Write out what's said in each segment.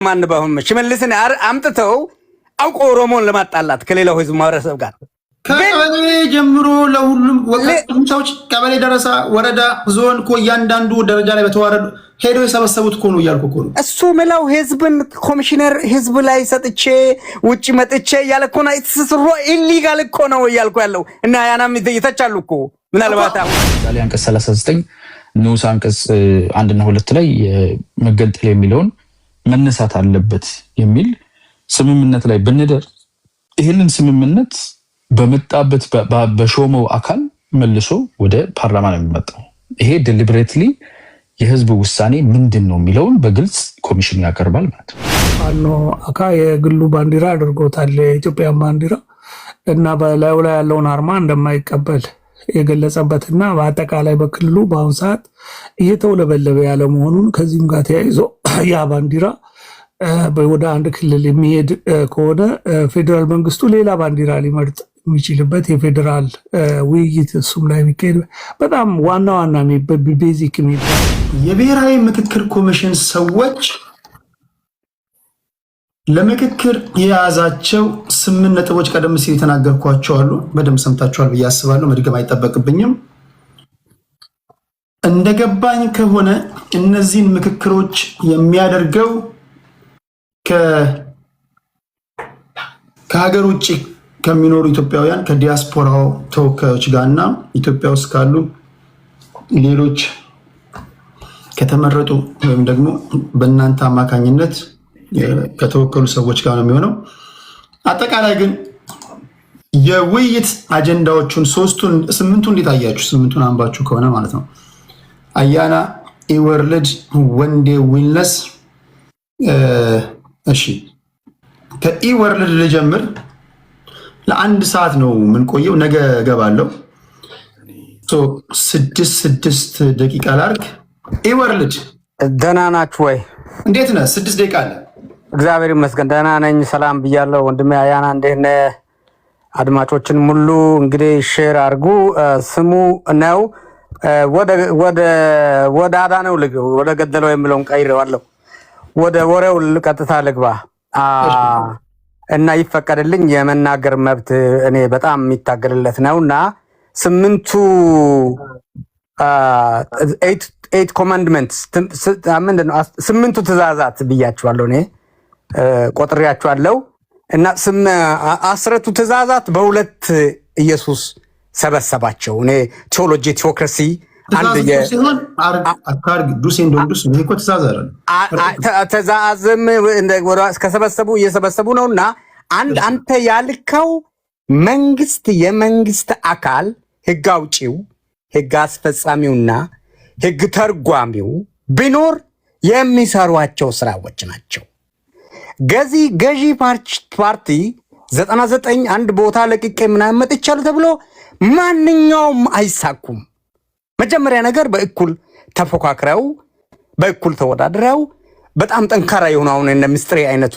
ማን ባሁን ሽመልስን አምጥተው አውቆ ኦሮሞን ለማጣላት ከሌላው ህዝብ ማህበረሰብ ጋር ከቀበሌ ጀምሮ ለሁሉም ወጣቶች ቀበሌ ደረሳ ወረዳ ዞን እኮ እያንዳንዱ ደረጃ ላይ በተዋረዱ ሄደው የሰበሰቡት እኮ ነው እያልኩ እኮ ነው። እሱ ምላው ህዝብን ኮሚሽነር ህዝብ ላይ ሰጥቼ ውጪ መጥቼ እያለ እኮ ነው ኢትስሮ ኢሊጋል እኮ ነው እያልኩ ያለው እና ያናም ይተቻሉ እኮ ምናልባት ዛሬ አንቀጽ 39 ንዑስ አንቀጽ 1 እና 2 ላይ መገንጠል የሚለውን መነሳት አለበት የሚል ስምምነት ላይ ብንደር ይሄንን ስምምነት በመጣበት በሾመው አካል መልሶ ወደ ፓርላማ ነው የሚመጣው። ይሄ ዴሊብሬትሊ የህዝብ ውሳኔ ምንድነው የሚለውን በግልጽ ኮሚሽን ያቀርባል ማለት ነው። አኖ አካ የግሉ ባንዲራ አድርጎታል የኢትዮጵያ ባንዲራ እና በላዩ ላይ ያለውን አርማ እንደማይቀበል የገለጸበትና በአጠቃላይ በክልሉ በአሁን ሰዓት እየተወለበለበ ያለ መሆኑን ከዚህም ጋር ተያይዞ ያ ባንዲራ ወደ አንድ ክልል የሚሄድ ከሆነ ፌዴራል መንግስቱ ሌላ ባንዲራ ሊመርጥ የሚችልበት የፌዴራል ውይይት እሱም ላይ የሚካሄድ በጣም ዋና ቤዚክ የሚባል የብሔራዊ ምክክር ኮሚሽን ሰዎች ለምክክር የያዛቸው 8 ነጥቦች ቀደም ሲል የተናገርኳቸው አሉ። በደንብ ሰምታችኋል ብዬ አስባለሁ። መድገም አይጠበቅብኝም። እንደገባኝ ከሆነ እነዚህን ምክክሮች የሚያደርገው ከሀገር ውጭ ከሚኖሩ ኢትዮጵያውያን ከዲያስፖራው ተወካዮች ጋርና ኢትዮጵያ ውስጥ ካሉ ሌሎች ከተመረጡ ወይም ደግሞ በእናንተ አማካኝነት ከተወከሉ ሰዎች ጋር ነው የሚሆነው። አጠቃላይ ግን የውይይት አጀንዳዎቹን 8ቱ እንዴት አያችሁ? 8ቱን አንባችሁ ከሆነ ማለት ነው። አያና ኢወርልድ ወንዴ ዊልነስ። እሺ ከኢወርልድ ልጀምር። ለአንድ ሰዓት ነው የምንቆየው። ነገ እገባለሁ። 6 ደቂቃ ላርግ። ኢወርልድ ደህና ናችሁ ወይ? እንዴት ነህ? 6 ደቂቃ አለ። እግዚአብሔር ይመስገን ደህና ነኝ። ሰላም ብያለሁ ወንድሜ አያና፣ እንዴት ነህ? አድማጮችን ሙሉ እንግዲህ ሼር አድርጉ። ስሙ ነው ወደ አዳነው ወደ ገደለው የሚለውን ቀይሬዋለሁ። ወደ ወሬው ቀጥታ ልግባ እና ይፈቀድልኝ የመናገር መብት እኔ በጣም የሚታገልለት ነውና 8 ኮማንድመንትስ ምንድነው? 8ቱ ትእዛዛት ብያችኋለሁ። እኔ ቆጥሬያችኋለሁ እና 10ቱ ትእዛዛት በሁለት ኢየሱስ ሰበሰባቸው። እኔ ቴዎሎጂ ቴዎክራሲ ትእዛዝም ከሰበሰቡ እየሰበሰቡ ነውና አንተ ያልከው መንግስት የመንግስት አካል ህግ አውጪው ህግ አስፈጻሚውና ህግ ተርጓሚው ቢኖር የሚሰሯቸው ስራዎች ናቸው። ገዢ ፓርቲ 99 አንድ ቦታ ለቅቄ ምናምን መጥቻለሁ ተብሎ ማንኛውም አይሳኩም። መጀመሪያ ነገር በእኩል ተፎካክረው በእኩል ተወዳድረው በጣም ጠንካራ የሆኑ አሁን እነ ምስጥሬ አይነቱ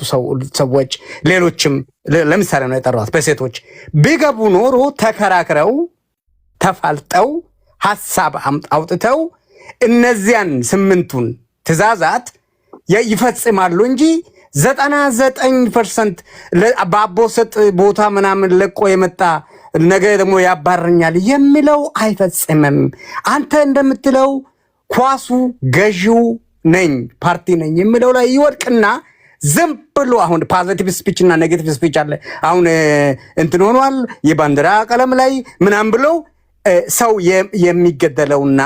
ሰዎች ሌሎችም ለምሳሌ ነው የጠሯት በሴቶች ቢገቡ ኖሮ ተከራክረው ተፋልጠው ሐሳብ አውጥተው እነዚያን 8ቱን ትእዛዛት ይፈጽማሉ እንጂ 99% በአቦሰጥ ቦታ ምናምን ለቆ የመጣ ነገ ደግሞ ያባረኛል የሚለው አይፈጽምም። አንተ እንደምትለው ኳሱ ገዢው ነኝ ፓርቲ ነኝ የሚለው ላይ ይወድቅና ዝም ብሎ አሁን ፖዚቲቭ ስፒች እና ኔጌቲቭ ስፒች አለ። አሁን እንትን ሆኗል የባንዲራ ቀለም ላይ ምናምን ብሎ ሰው የሚገደለውና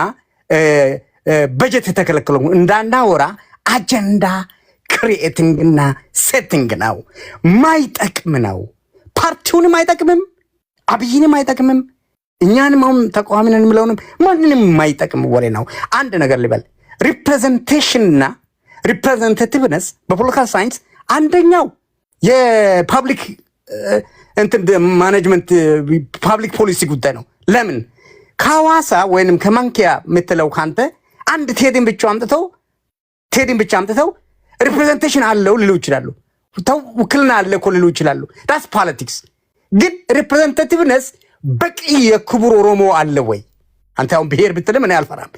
በጀት የተከለከለው እንዳናወራ አጀንዳ ክሪኤቲንግ እና ሴቲንግ ነው። ማይጠቅም ነው። ፓርቲውንም አይጠቅምም፣ አብይንም አይጠቅምም፣ እኛንም አሁን ተቃዋሚ ነን የምለውንም ማንንም የማይጠቅም ወሬ ነው። አንድ ነገር ልበል። ሪፕሬዘንቴሽን እና ሪፕሬዘንታቲቭነስ በፖለቲካል ሳይንስ አንደኛው የፓብሊክ ማኔጅመንት ፓብሊክ ፖሊሲ ጉዳይ ነው። ለምን ከሐዋሳ ወይንም ከማንኪያ የምትለው ካንተ አንድ ቴዲን ብቻ አምጥተው ሪፕሬዘንቴሽን አለው ሊሉ ይችላሉ። ውክልና አለ እኮ ሊሉ ይችላሉ። ዳስ ፖለቲክስ። ግን ሪፕሬዘንታቲቭነስ በቂ የክቡር ኦሮሞ አለ ወይ? አንተ አሁን ብሔር ብትልም እኔ አልፈራም።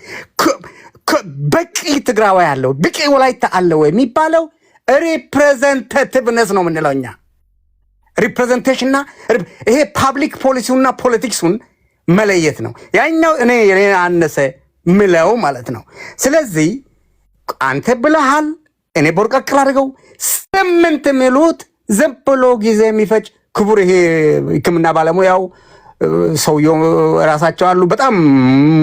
በቂ ትግራዋይ አለው፣ በቂ ወላይታ አለ ወይ የሚባለው ሪፕሬዘንታቲቭነስ ነው የምንለው እኛ። ሪፕሬዘንቴሽንና ይሄ ፓብሊክ ፖሊሲውና ፖለቲክሱን መለየት ነው። ያኛው እኔ አነሰ ምለው ማለት ነው። ስለዚህ አንተ ብለሃል፣ እኔ ቦርቀቅል አድርገው 8 ሚሉት ዝም ብሎ ጊዜ የሚፈጅ ክቡር ይሄ ሕክምና ባለሙያው ሰውየው ራሳቸው አሉ። በጣም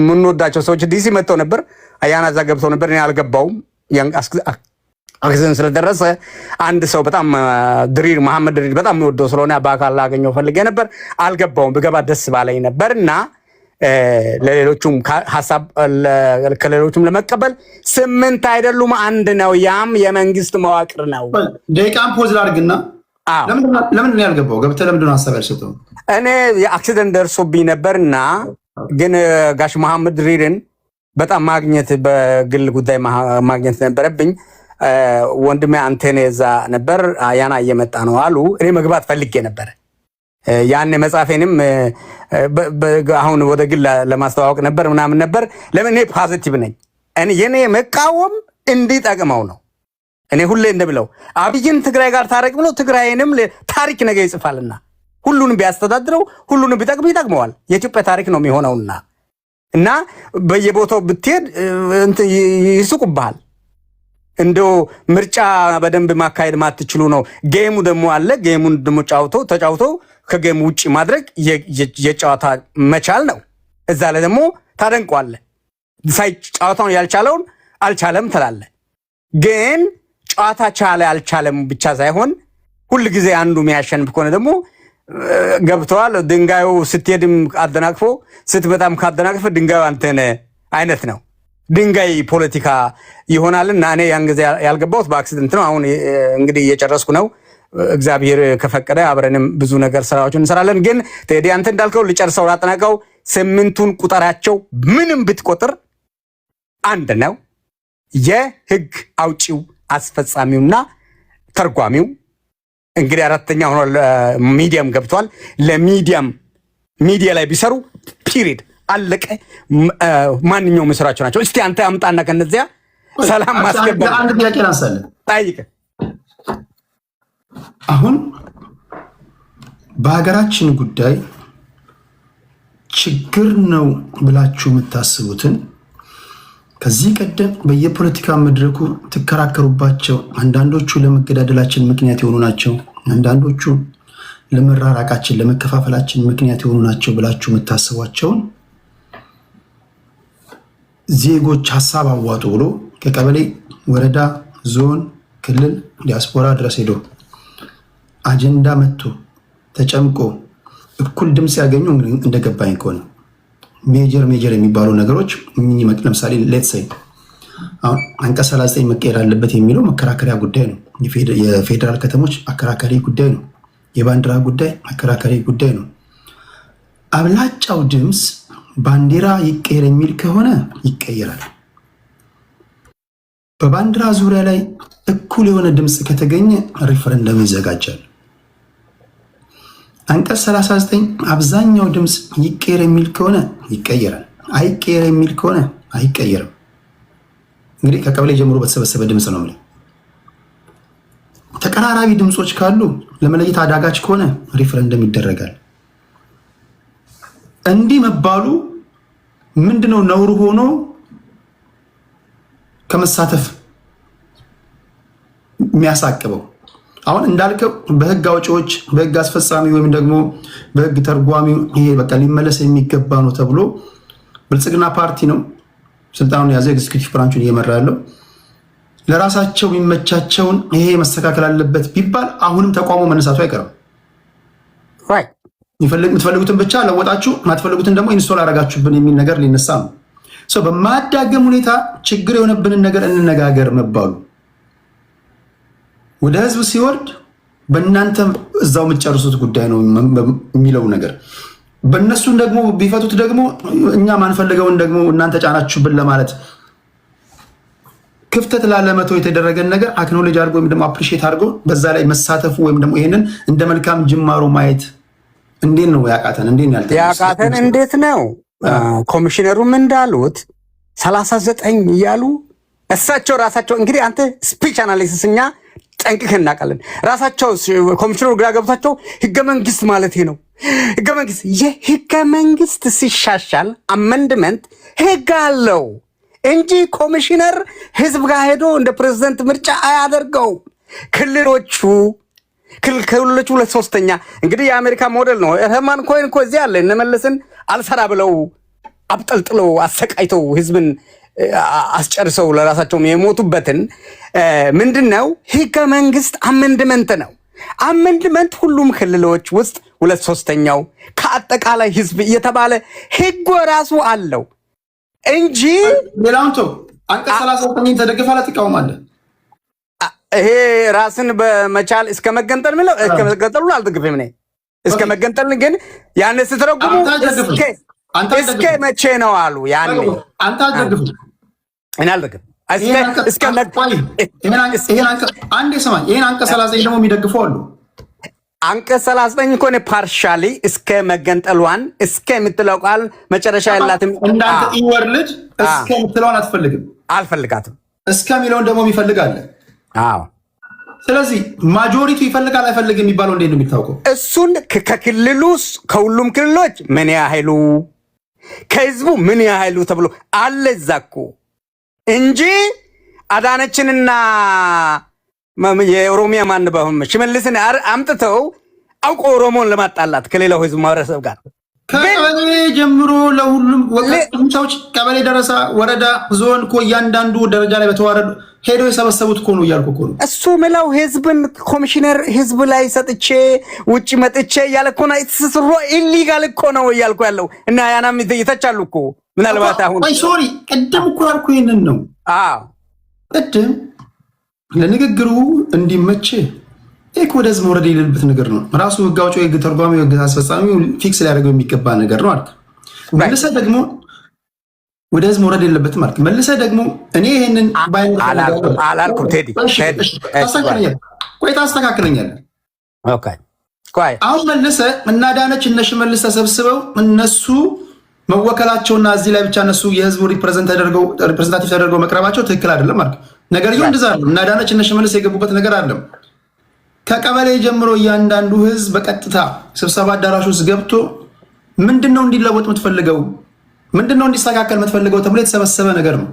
የምንወዳቸው ሰዎች ዲሲ መጥተው ነበር። አያና እዛ ገብተው ነበር። እኔ አልገባውም። አክሲደንት ስለደረሰ አንድ ሰው በጣም ድሪር መሐመድ ድሪር በጣም የሚወደው ስለሆነ በአካል ላገኘው ፈልጌ ነበር። አልገባውም። ብገባ ደስ ባለኝ ነበር እና ለሌሎቹም ሀሳብ ከሌሎቹም ለመቀበል 8 አይደሉም 1 ነው። ያም የመንግስት መዋቅር ነው። ደቂቃን ፖዝ ላድርግና ለምን ነው ያልገባው? ገብተህ ለምንድን ነው ሀሳብ ያልሰጠው? እኔ የአክሲደንት ደርሶብኝ ነበርና ግን ጋሽ መሐመድ ድሪርን በጣም ማግኘት በግል ጉዳይ ማግኘት ነበረብኝ። ወንድሜ አንተኔ እዛ ነበር። ያና እየመጣ ነው አሉ። እኔ መግባት ፈልጌ ነበር። ያን መጻፌንም አሁን ወደ ግል ለማስተዋወቅ ነበር ምናምን ነበር። ለምን እኔ ፖዚቲቭ ነኝ። የኔ መቃወም እንዲጠቅመው ነው። እኔ ሁሌ እንደብለው አብይን ትግራይ ጋር ታረቅ ብሎ ትግራይንም ታሪክ ነገ ይጽፋልና ሁሉንም ቢያስተዳድረው ሁሉንም ቢጠቅም ይጠቅመዋል። የኢትዮጵያ ታሪክ ነው የሚሆነውና እና በየቦታው ብትሄድ ይስቁብሃል። እንደው ምርጫ በደንብ ማካሄድ ማትችሉ ነው። ጌሙ ደግሞ አለ። ጌሙን ደግሞ ተጫውቶ ከጌሙ ውጪ ማድረግ የጨዋታ መቻል ነው። እዛ ላይ ደግሞ ታደንቀዋለህ። ጨዋታውን ያልቻለውን አልቻለም ትላለህ። ግን ጨዋታ ቻለ አልቻለም ብቻ ሳይሆን ሁል ጊዜ አንዱ የሚያሸንፍ ከሆነ ደግሞ ገብተዋል። ድንጋዩ ስትሄድም አደናቅፎ ስትመጣም ካደናቅፈ ድንጋዩ አንተነ አይነት ነው። ድንጋይ ፖለቲካ ይሆናልና እኔ ያን ጊዜ ያልገባሁት በአክሲደንት ነው። አሁን እንግዲህ እየጨረስኩ ነው። እግዚአብሔር ከፈቀደ አብረንም ብዙ ነገር ስራዎችን እንሰራለን። ግን ቴዲ አንተ እንዳልከው ልጨርሰው ላጠናቀው 8ቱን ቁጠራቸው። ምንም ብትቆጥር 1 ነው። የህግ አውጪው አስፈጻሚውና ተርጓሚው እንግዲህ 4ኛ ሆኗል። ሚዲያም ገብቷል። ሚዲያ ላይ ቢሰሩ ፒሪድ አለቀ። ማንኛውም ስራቸው ናቸው። እስቲ አንተ አምጣና ከነዚያ ሰላም ማስከበር አንድ ጥያቄ ላንሳለን። ጠይቅ። አሁን በሀገራችን ጉዳይ ችግር ነው ብላችሁ የምታስቡትን ከዚህ ቀደም በየፖለቲካ መድረኩ ትከራከሩባቸው፣ አንዳንዶቹ ለመገዳደላችን ምክንያት የሆኑ ናቸው፣ አንዳንዶቹ ለመራራቃችን ለመከፋፈላችን ምክንያት የሆኑ ናቸው ብላችሁ የምታስቧቸውን ዜጎች ሀሳብ አዋጡ ብሎ ከቀበሌ ወረዳ፣ ዞን፣ ክልል፣ ዲያስፖራ ድረስ ሄዶ አጀንዳ መጥቶ ተጨምቆ እኩል ድምፅ ያገኙ እንደገባኝ ከሆነ ሜጀር የሚባሉ ነገሮች ለምሳሌ ሌትሰይ አሁን አንቀጽ 39 መቀየር አለበት የሚለው መከራከሪያ ጉዳይ ነው። የፌዴራል ከተሞች አከራካሪ ጉዳይ ነው። የባንዲራ ጉዳይ አከራካሪ ጉዳይ ነው። አብላጫው ድምፅ ባንዲራ ይቀየር የሚል ከሆነ ይቀየራል። በባንዲራ ዙሪያ ላይ እኩል የሆነ ድምፅ ከተገኘ ሪፈረንደም ይዘጋጃል። አንቀጽ 39 አብዛኛው ድምፅ ይቀየር የሚል ከሆነ ይቀየራል። አይቀየር የሚል ከሆነ አይቀየርም። እንግዲህ ከቀበሌ ጀምሮ በተሰበሰበ ድምፅ ነው። ተቀራራቢ ድምፆች ካሉ ለመለየት አዳጋች ከሆነ ሪፈረንደም ይደረጋል። እንዲህ መባሉ ምንድነው ነውር ሆኖ ከመሳተፍ የሚያሳቅበው? አሁን እንዳልከው በህግ አውጪዎች፣ በህግ አስፈጻሚ ወይም ደግሞ በህግ ተርጓሚ ይሄ በቃ ሊመለስ የሚገባ ነው ተብሎ ብልጽግና ፓርቲ ነው ስልጣኑን የያዘ ኤግዚኪዩቲቭ ብራንቹን እየመራ ያለው። ለራሳቸው የሚመቻቸውን ይሄ መስተካከል አለበት ቢባል አሁንም ተቋሙ መነሳቱ አይቀርም። የምትፈልጉትን ብቻ ለወጣችሁ፣ ማትፈልጉትን ደግሞ ኢንስቶል አረጋችሁብን የሚል ነገር ሊነሳ ነው። በማዳገም ሁኔታ ችግር የሆነብንን ነገር እንነጋገር መባሉ ወደ ህዝብ ሲወርድ በእናንተ እዛው የምትጨርሱት ጉዳይ ነው የሚለው ነገር፣ በእነሱን ደግሞ ቢፈቱት ደግሞ እኛ ማንፈልገውን ደግሞ እናንተ ጫናችሁብን ለማለት ክፍተት ላለመተው የተደረገን ነገር አክኖሎጂ አድርጎ ወይም ደግሞ አፕሪሺየት አድርጎ በዛ ላይ መሳተፉ ወይም ደግሞ ይሄንን እንደ መልካም ጅማሮ ማየት እንዴት ነው ያቃተን? እንዴት ነው? ኮሚሽነሩም እንዳሉት 39 እያሉ እሳቸው ራሳቸው እንግዲህ አንተ ስፒች አናሊሲስ እኛ ጠንቅቀን እናውቃለን። ራሳቸው ኮሚሽነሩ ግራ ገብቷቸው ህገ መንግስት ማለት ነው ህገ መንግስት የህገ መንግስት ሲሻሻል አመንድመንት ህግ አለው እንጂ ኮሚሽነር ህዝብ ጋር ሄዶ እንደ ፕሬዝዳንት ምርጫ አያደርገው። ክልሎቹ 2/3 እንግዲህ የአሜሪካ ሞዴል ነው። ህማን ኮይን እኮ እዚህ አለ። እነመለስን አልሰራ ብለው አብጠልጥለው አሰቃይተው ህዝብን አስጨርሰው ለራሳቸው የሞቱበትን ምንድነው ህገ መንግስት አመንድመንት ነው። አመንድመንት ሁሉም ክልሎች ውስጥ 2/3 ከአጠቃላይ ህዝብ እየተባለ ህግ ራሱ አለው እንጂ ሌላውንቶ አንቀጽ 39 ተደግፋላ ትቃወማለህ። ይሄ ራስን በመቻል እስከ መገንጠል ምለው እስከ መገንጠሉ አልደግፍም ነኝ። እስከ መገንጠል ግን ያን ስትረጉሙ እስከ መቼ ነው አሉ። ያን አንተ አልደግፍም እኔ አልደግፍም። እስከ አንዴ ሰማኝ። ይሄን አንቀጽ 39 ደግሞ የሚደግፈው አሉ። አንቀጽ 39 እኮ ነው ፓርሻሊ እስከ መገንጠሏን እስከ የምትለው ቃል መጨረሻ ያላትም እንዳንተ ኢወርልድ እስከ የምትለውን አልፈልጋትም። እስከ ሚለውን ደግሞ ይፈልጋል። አዎ ስለዚህ ማጆሪቲ ይፈልጋል አይፈልግም የሚባለው እንዴት ነው የሚታወቀው? እሱን ከክልሉ ከሁሉም ክልሎች ምን ያህሉ ከህዝቡ ምን ያህሉ ተብሎ አለ እዛ እኮ እንጂ አዳነችንና የኦሮሚያ ማን በሆነ ሽመልስን አምጥተው አውቆ ኦሮሞን ለማጣላት ከሌላው ህዝብ ማህበረሰብ ጋር ከቀበሌ ጀምሮ ለሁሉም ወጣቶች ቀበሌ ደረሳ ወረዳ ዞን እኮ እያንዳንዱ ደረጃ ላይ በተዋረዱ ሄዶ የሰበሰቡት እኮ ነው እያልኩ እኮ ነው። እሱ ምለው ህዝብን ኮሚሽነር ህዝብ ላይ ሰጥቼ ውጭ መጥቼ እያለ እኮ ነው። የተስሮ ኢሊጋል እኮ ነው እያልኩ ያለው እና ያናም ይተቻሉ እኮ ምናልባት አሁን ሶሪ ቅድም እኮ ያልኩ ይሄንን ነው። አዎ ቅድም ለንግግሩ እንዲመች እኮ ወደ ህዝብ መውረድ የሌለበት ነገር ነው። ራሱ ህግ አውጪው፣ ህግ ተርጓሚው፣ ህግ አስፈጻሚው ፊክስ ሊያደርገው የሚገባ ነገር ነው አልክ። መልሰህ ደግሞ ወደ ህዝብ መውረድ የሌለበትም አልክ። መልሰህ ደግሞ እኔ ይሄንን አላልኩም። ቴዲ ቆይ ታስተካክለኛለህ። ኦኬ ቆይ አሁን መልሰህ እና ዳነች እነ ሽመልስ ተሰብስበው እነሱ መወከላቸውና እዚህ ላይ ብቻ እነሱ የህዝቡ ሪፕሬዘንታቲቭ ተደርገው መቅረባቸው ትክክል አይደለም አልክ። ነገርየው እንደዛ ነው። እና ዳነች እነ ሽመልስ የገቡበት ነገር አይደለም። ከቀበሌ ጀምሮ እያንዳንዱ ህዝብ በቀጥታ ስብሰባ አዳራሽ ውስጥ ገብቶ ምንድነው እንዲለወጥ የምትፈልገው ምንድነው እንዲስተካከል የምትፈልገው ተብሎ የተሰበሰበ ነገር ነው።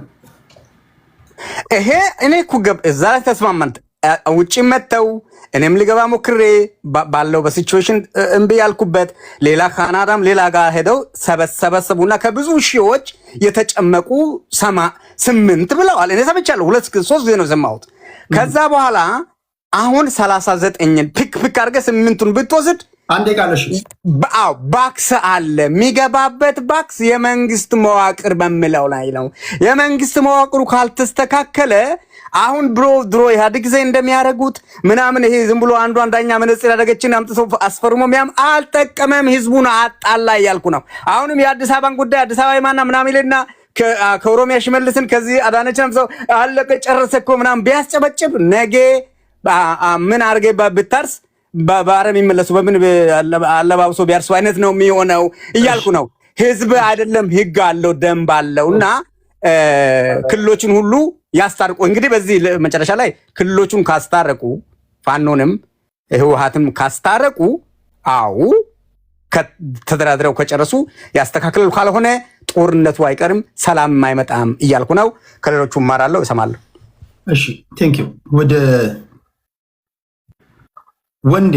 ይሄ እኔ እኮ እዛ ላይ ተስማማን። ውጪ መተው እኔም ልገባ ሞክሬ ባለው በሲቹዌሽን እምቢ ያልኩበት ሌላ ካናዳም ሌላ ጋር ሄደው ሰበሰቡና ከብዙ ሺዎች የተጨመቁ 8 ብለዋል። እኔ ሰምቻለሁ። 2-3 ጊዜ ነው ሰማሁት። ከዛ በኋላ አሁን 39ን ፒክ አድርገህ 8ቱን ብትወስድ አንዴ ቃለሽ ባክስ አለ። የሚገባበት ባክስ የመንግስት መዋቅር በሚለው ላይ ነው። የመንግስት መዋቅሩ ካልተስተካከለ አሁን ድሮ ኢህአዴግ ጊዜ እንደሚያደርጉት ምናምን ይሄ ዝም ብሎ አንዳኛ መነጽር ያደረገችን አምጥቶ አስፈርሞ ሚያም አልጠቀመም፣ ህዝቡን አጣላ እያልኩ ነው። አሁንም የአዲስ አበባን ጉዳይ አዲስ አበባ ማና ምናምን ይልና ከኦሮሚያ ሽመልስን ከዚህ አዳነችን ሰው አለቀ ጨረሰ እኮ ምናምን ቢያስጨበጭብ ነገ ምን አርገ ብታርስ ባረም ይመለሱ በምን አለባብሶ ቢያርሱ አይነት ነው የሚሆነው እያልኩ ነው። ህዝብ አይደለም ህግ አለው ደንብ አለውና ክልሎችን ሁሉ ያስታርቁ። እንግዲህ በዚህ መጨረሻ ላይ ክልሎቹን ካስታረቁ ፋኖንም ህወሓትም ካስታረቁ አው ተደራድረው ከጨረሱ ያስተካክላሉ። ካልሆነ ጦርነቱ አይቀርም፣ ሰላም አይመጣም እያልኩ ነው። ከሌሎቹ እማራለሁ፣ እሰማለሁ። እሺ ቴንክ ዩ። ወደ ወንዴ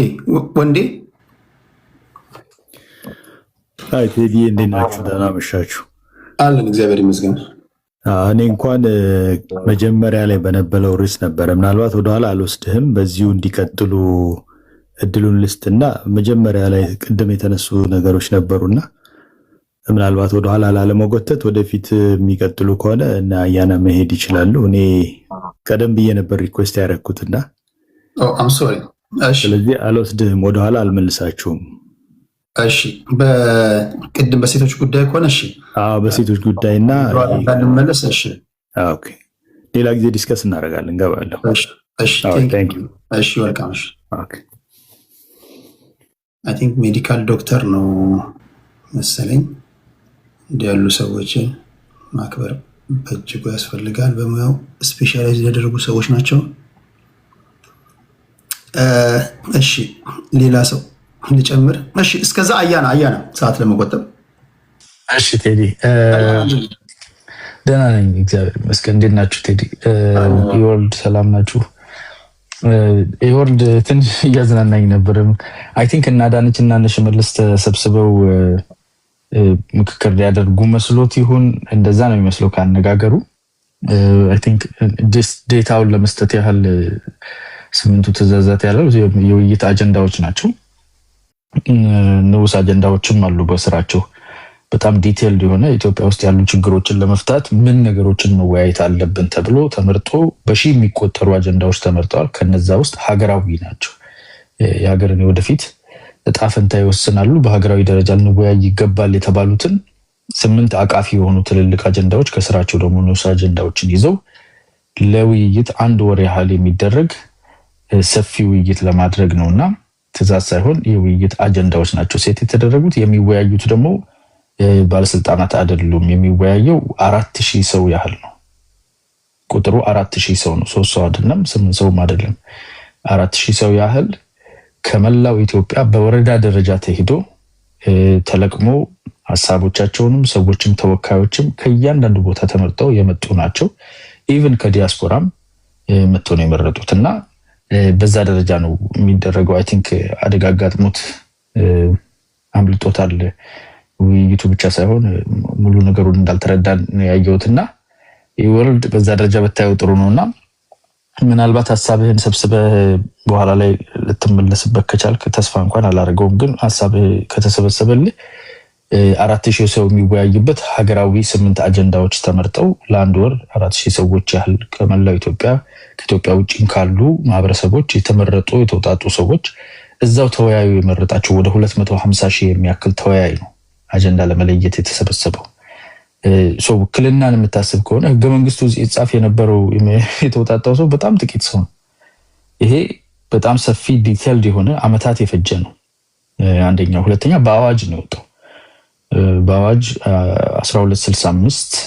አይ ቴዲ እንዴት ናችሁ? ደህና መሻችሁ? አለን እግዚአብሔር ይመስገን። እኔ እንኳን መጀመሪያ ላይ በነበረው ርዕስ ነበረ፣ ምናልባት ወደኋላ አልወስድህም፣ በዚሁ እንዲቀጥሉ እድሉን ልስትና መጀመሪያ ላይ ቅድም የተነሱ ነገሮች ነበሩና ምናልባት ወደኋላ ላለመጎተት ወደፊት የሚቀጥሉ ከሆነ እና አያና መሄድ ይችላሉ። እኔ ቀደም ብዬ ነበር ሪኩዌስት ያደረኩትና ስለዚህ አልወስድህም፣ ወደኋላ አልመልሳችሁም። እሺ በቅድም በሴቶች ጉዳይ ከሆነ እሺ፣ በሴቶች ጉዳይና እንመለስ። እሺ ኦኬ፣ ሌላ ጊዜ ዲስከስ እናደርጋለን፣ እንገባለሁ። እሺ ቴንክ ዩ። እሺ ወልካም። እሺ ኦኬ፣ አይ ቲንክ ሜዲካል ዶክተር ነው መሰለኝ። እንዲህ ያሉ ሰዎችን ማክበር በእጅጉ ያስፈልጋል። በሙያው ስፔሻላይዝ ያደረጉ ሰዎች ናቸው። እሺ ሌላ ሰው ልጨምር? እሺ እስከዛ አያና ሰዓት ለመቆጠብ። እሺ ቴዲ ደህና ነኝ እግዚአብሔር ይመስገን። እንዴት ናችሁ ቴዲ? የወርልድ ሰላም ናችሁ? የወርልድ ትንሽ እያዝናናኝ ነበር። አይ ቲንክ እና ዳንች እና ሽመልስ ተሰብስበው ምክክር ሊያደርጉ መስሎት ይሁን እንደዛ ነው የሚመስለው ካነጋገሩ። አይ ቲንክ ዴታውን ለመስጠት ያህል 8ቱ ትእዛዛት ያለው የውይይት አጀንዳዎች ናቸው። ንዑስ አጀንዳዎችም አሉ በስራቸው። በጣም ዲቴይልድ የሆነ ኢትዮጵያ ውስጥ ያሉ ችግሮችን ለመፍታት ምን ነገሮችን መወያየት አለብን ተብሎ ተመርጦ በሺህ የሚቆጠሩ አጀንዳዎች ተመርጠዋል። ከነዛ ውስጥ ሀገራዊ ናቸው፣ የሀገርን ወደፊት እጣ ፈንታ ይወስናሉ፣ በሀገራዊ ደረጃ ልንወያይ ይገባል የተባሉትን 8 አቃፊ የሆኑ ትልልቅ አጀንዳዎች ከስራቸው ደግሞ ንዑስ አጀንዳዎችን ይዘው ለውይይት 1 ወር ያህል የሚደረግ ሰፊ ውይይት ለማድረግ ነውና ትእዛዝ ሳይሆን የውይይት አጀንዳዎች ናቸው ሴት የተደረጉት። የሚወያዩት ደግሞ ባለስልጣናት አይደሉም። የሚወያየው 4000 ሰው ያህል ነው። ቁጥሩ 4000 ሰው ነው። 3 ሰው አይደለም፣ 8 ሰውም አይደለም። 4000 ሰው ያህል ከመላው ኢትዮጵያ በወረዳ ደረጃ ተሄዶ ተለቅሞ ሐሳቦቻቸውንም ሰዎችም ተወካዮችም ከእያንዳንዱ ቦታ ተመርጠው የመጡ ናቸው። ኢቭን ከዲያስፖራም መጥተው ነው የመረጡትና በዛ ደረጃ ነው የሚደረገው። አይ ቲንክ አደጋ አጋጥሞት አምልጦታል። ውይይቱ ብቻ ሳይሆን ሙሉ ነገሩን እንዳልተረዳን ያየሁትና የወርልድ በዛ ደረጃ በታየው ጥሩ ነውና ምናልባት ሐሳብህን ሰብስበህ በኋላ ላይ ልትመለስበት ከቻልክ ተስፋ እንኳን አላደረገውም፣ ግን ሐሳብህ ከተሰበሰበልህ 4000 ሰው የሚወያይበት ሀገራዊ 8 አጀንዳዎች ተመርጠው ለ1 ወር 4000 ሰዎች ያህል ከመላው ኢትዮጵያ ከኢትዮጵያ ውጭ ካሉ ማህበረሰቦች የተመረጡ የተውጣጡ ሰዎች እዛው ተወያዩ የመረጣቸው ወደ 250,000 የሚያክል ተወያይ ነው አጀንዳ ለመለየት የተሰበሰበው። ሰው ውክልናን የምታስብ ከሆነ ህገ መንግስቱ ይጻፍ የነበረው የተውጣጣው ሰው በጣም ጥቂት ሰው ነው። ይሄ በጣም ሰፊ ዲቴይልድ የሆነ አመታት የፈጀ ነው። አንደኛው። ሁለተኛ በአዋጅ ነው የወጣው። በአዋጅ 1265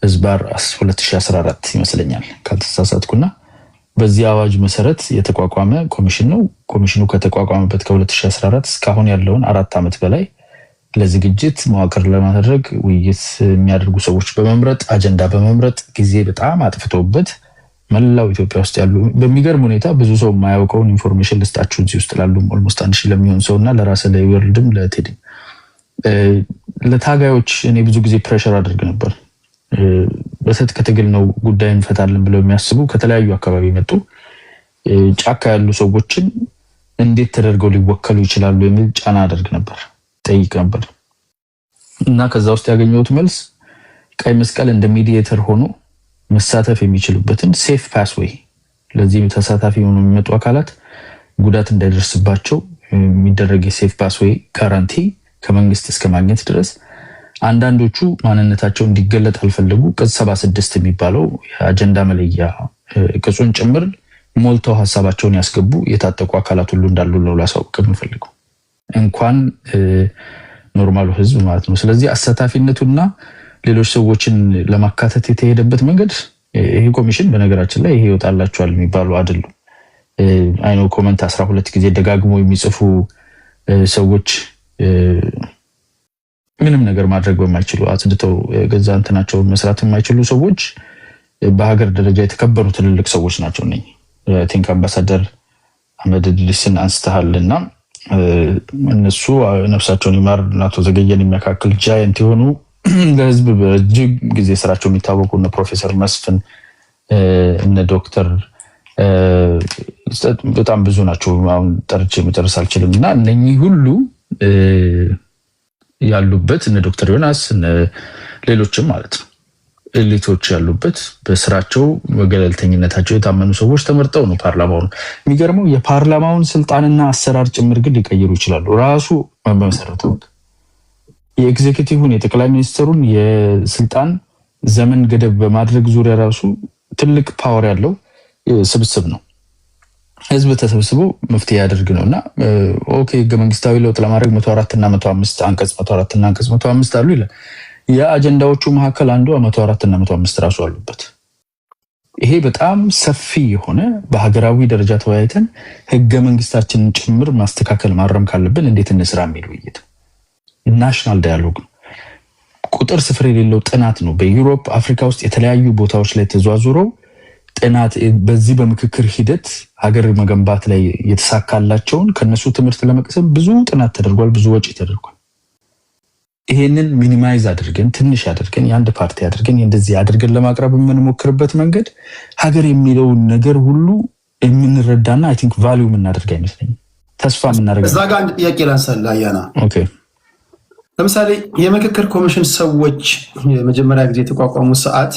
ህዝባር 2014 ይመስለኛል ካልተሳሳትኩና በዚህ አዋጅ መሰረት የተቋቋመ ኮሚሽን ነው። ኮሚሽኑ ከተቋቋመበት ከ2014 እስካሁን ያለውን 4 ዓመት በላይ ለዝግጅት መዋቅር ለማድረግ ውይይት የሚያደርጉ ሰዎች በመምረጥ አጀንዳ በመምረጥ ጊዜ በጣም አጥፍቶበት መላው ኢትዮጵያ ውስጥ ያሉ በሚገርም ሁኔታ ብዙ ሰው የማያውቀውን ኢንፎርሜሽን ልስጣችሁ እዚህ ውስጥ ላሉ ኦልሞስት 1000 ለሚሆን ሰውና ለራስ ላይ ወርልድም ለቴዲ ለታጋዮች እኔ ብዙ ጊዜ ፕሬሸር አድርግ ነበር። በትጥቅ ትግል ነው ጉዳይ እንፈታለን ብለው የሚያስቡ ከተለያዩ አካባቢ መጡ ጫካ ያሉ ሰዎችን እንዴት ተደርገው ሊወከሉ ይችላሉ የሚል ጫና አድርግ ነበር፣ ጠይቅ ነበር። እና ከዛ ውስጥ ያገኘሁት መልስ ቀይ መስቀል እንደ ሚዲዬተር ሆኖ መሳተፍ የሚችሉበትን ሴፍ ፓስዌይ ለዚህ ተሳታፊ ሆኖ የሚመጡ አካላት ጉዳት እንዳይደርስባቸው የሚደረግ የሴፍ ፓስዌይ ጋራንቲ ከመንግስት እስከ ማግኘት ድረስ አንዳንዶቹ ማንነታቸው እንዲገለጥ አልፈለጉ ቅጽ 76 የሚባለው የአጀንዳ መለያ ቅጹን ጭምር ሞልተው ሐሳባቸውን ያስገቡ የታጠቁ አካላት ሁሉ እንዳሉ ነው ላሳውቅ የምፈልገው፣ እንኳን ኖርማሉ ህዝብ ማለት ነው። ስለዚህ አሳታፊነቱና ሌሎች ሰዎችን ለማካተት የተሄደበት መንገድ ይሄ ኮሚሽን በነገራችን ላይ ይሄ ይወጣላችኋል የሚባሉ አይደሉም። አይኖ ኮሜንት 12 ጊዜ ደጋግሞ የሚጽፉ ሰዎች ምንም ነገር ማድረግ በማይችሉ አጽድተው ገዛ እንትናቸው መስራት የማይችሉ ሰዎች በሀገር ደረጃ የተከበሩ ትልልቅ ሰዎች ናቸው። ነኝ ቲንክ አምባሳደር አህመድ ድሪስን አንስተሃልና እነሱ ነፍሳቸውን ይማር አቶ ዘገየን የሚያካክል ጃይንት የሆኑ ለህዝብ በእጅግ ጊዜ ስራቸው የሚታወቁ እነ ፕሮፌሰር መስፍን እነ ዶክተር በጣም ብዙ ናቸው። አሁን ጠርቼ መጨረስ አልችልም እና እነኚህ ሁሉ ያሉበት እነ ዶክተር ዮናስ እነ ሌሎችም ማለት ነው ኤሊቶች ያሉበት በስራቸው በገለልተኝነታቸው የታመኑ ሰዎች ተመርጠው ነው ፓርላማው ነው። የሚገርመው የፓርላማውን ስልጣንና አሰራር ጭምር ግን ሊቀይሩ ይችላሉ። ራሱ መሰረተው የኤግዜኪቲቭን የጠቅላይ ሚኒስትሩን የስልጣን ዘመን ገደብ በማድረግ ዙሪያ ራሱ ትልቅ ፓወር ያለው ስብስብ ነው። ህዝብ ተሰብስቦ መፍትሄ ያደርግ ነውና ኦኬ ህገ መንግስታዊ ለውጥ ለማድረግ 104 እና 105 አንቀጽ 104 እና አንቀጽ 105 አሉ ይላል። የአጀንዳዎቹ መካከል አንዱ 104 እና 105 ራሱ አሉበት። ይሄ በጣም ሰፊ የሆነ በሀገራዊ ደረጃ ተወያይተን ህገ መንግስታችንን ጭምር ማስተካከል ማረም ካለብን እንዴት እንስራ የሚል ውይይት ናሽናል ዳያሎግ ነው። ቁጥር ስፍር የሌለው ጥናት ነው። በዩሮፕ አፍሪካ ውስጥ የተለያዩ ቦታዎች ላይ ተዟዙረው ጥናት በዚህ በምክክር ሂደት ሀገር መገንባት ላይ የተሳካላቸውን ከነሱ ትምህርት ለመቅሰም ብዙ ጥናት ተደርጓል፣ ብዙ ወጪ ተደርጓል። ይሄንን ሚኒማይዝ አድርገን ትንሽ አድርገን የአንድ ፓርቲ አድርገን እንደዚህ አድርገን ለማቅረብ የምንሞክርበት መንገድ ሀገር የሚለውን ነገር ሁሉ የምንረዳና አይ ቲንክ ቫልዩ የምናደርግ አይመስለኝም። ተስፋ የምናደርግ እዛ ጋር አንድ ጥያቄ ላንሳልህ አያና። ኦኬ ለምሳሌ የምክክር ኮሚሽን ሰዎች የመጀመሪያ ጊዜ የተቋቋሙ ሰዓት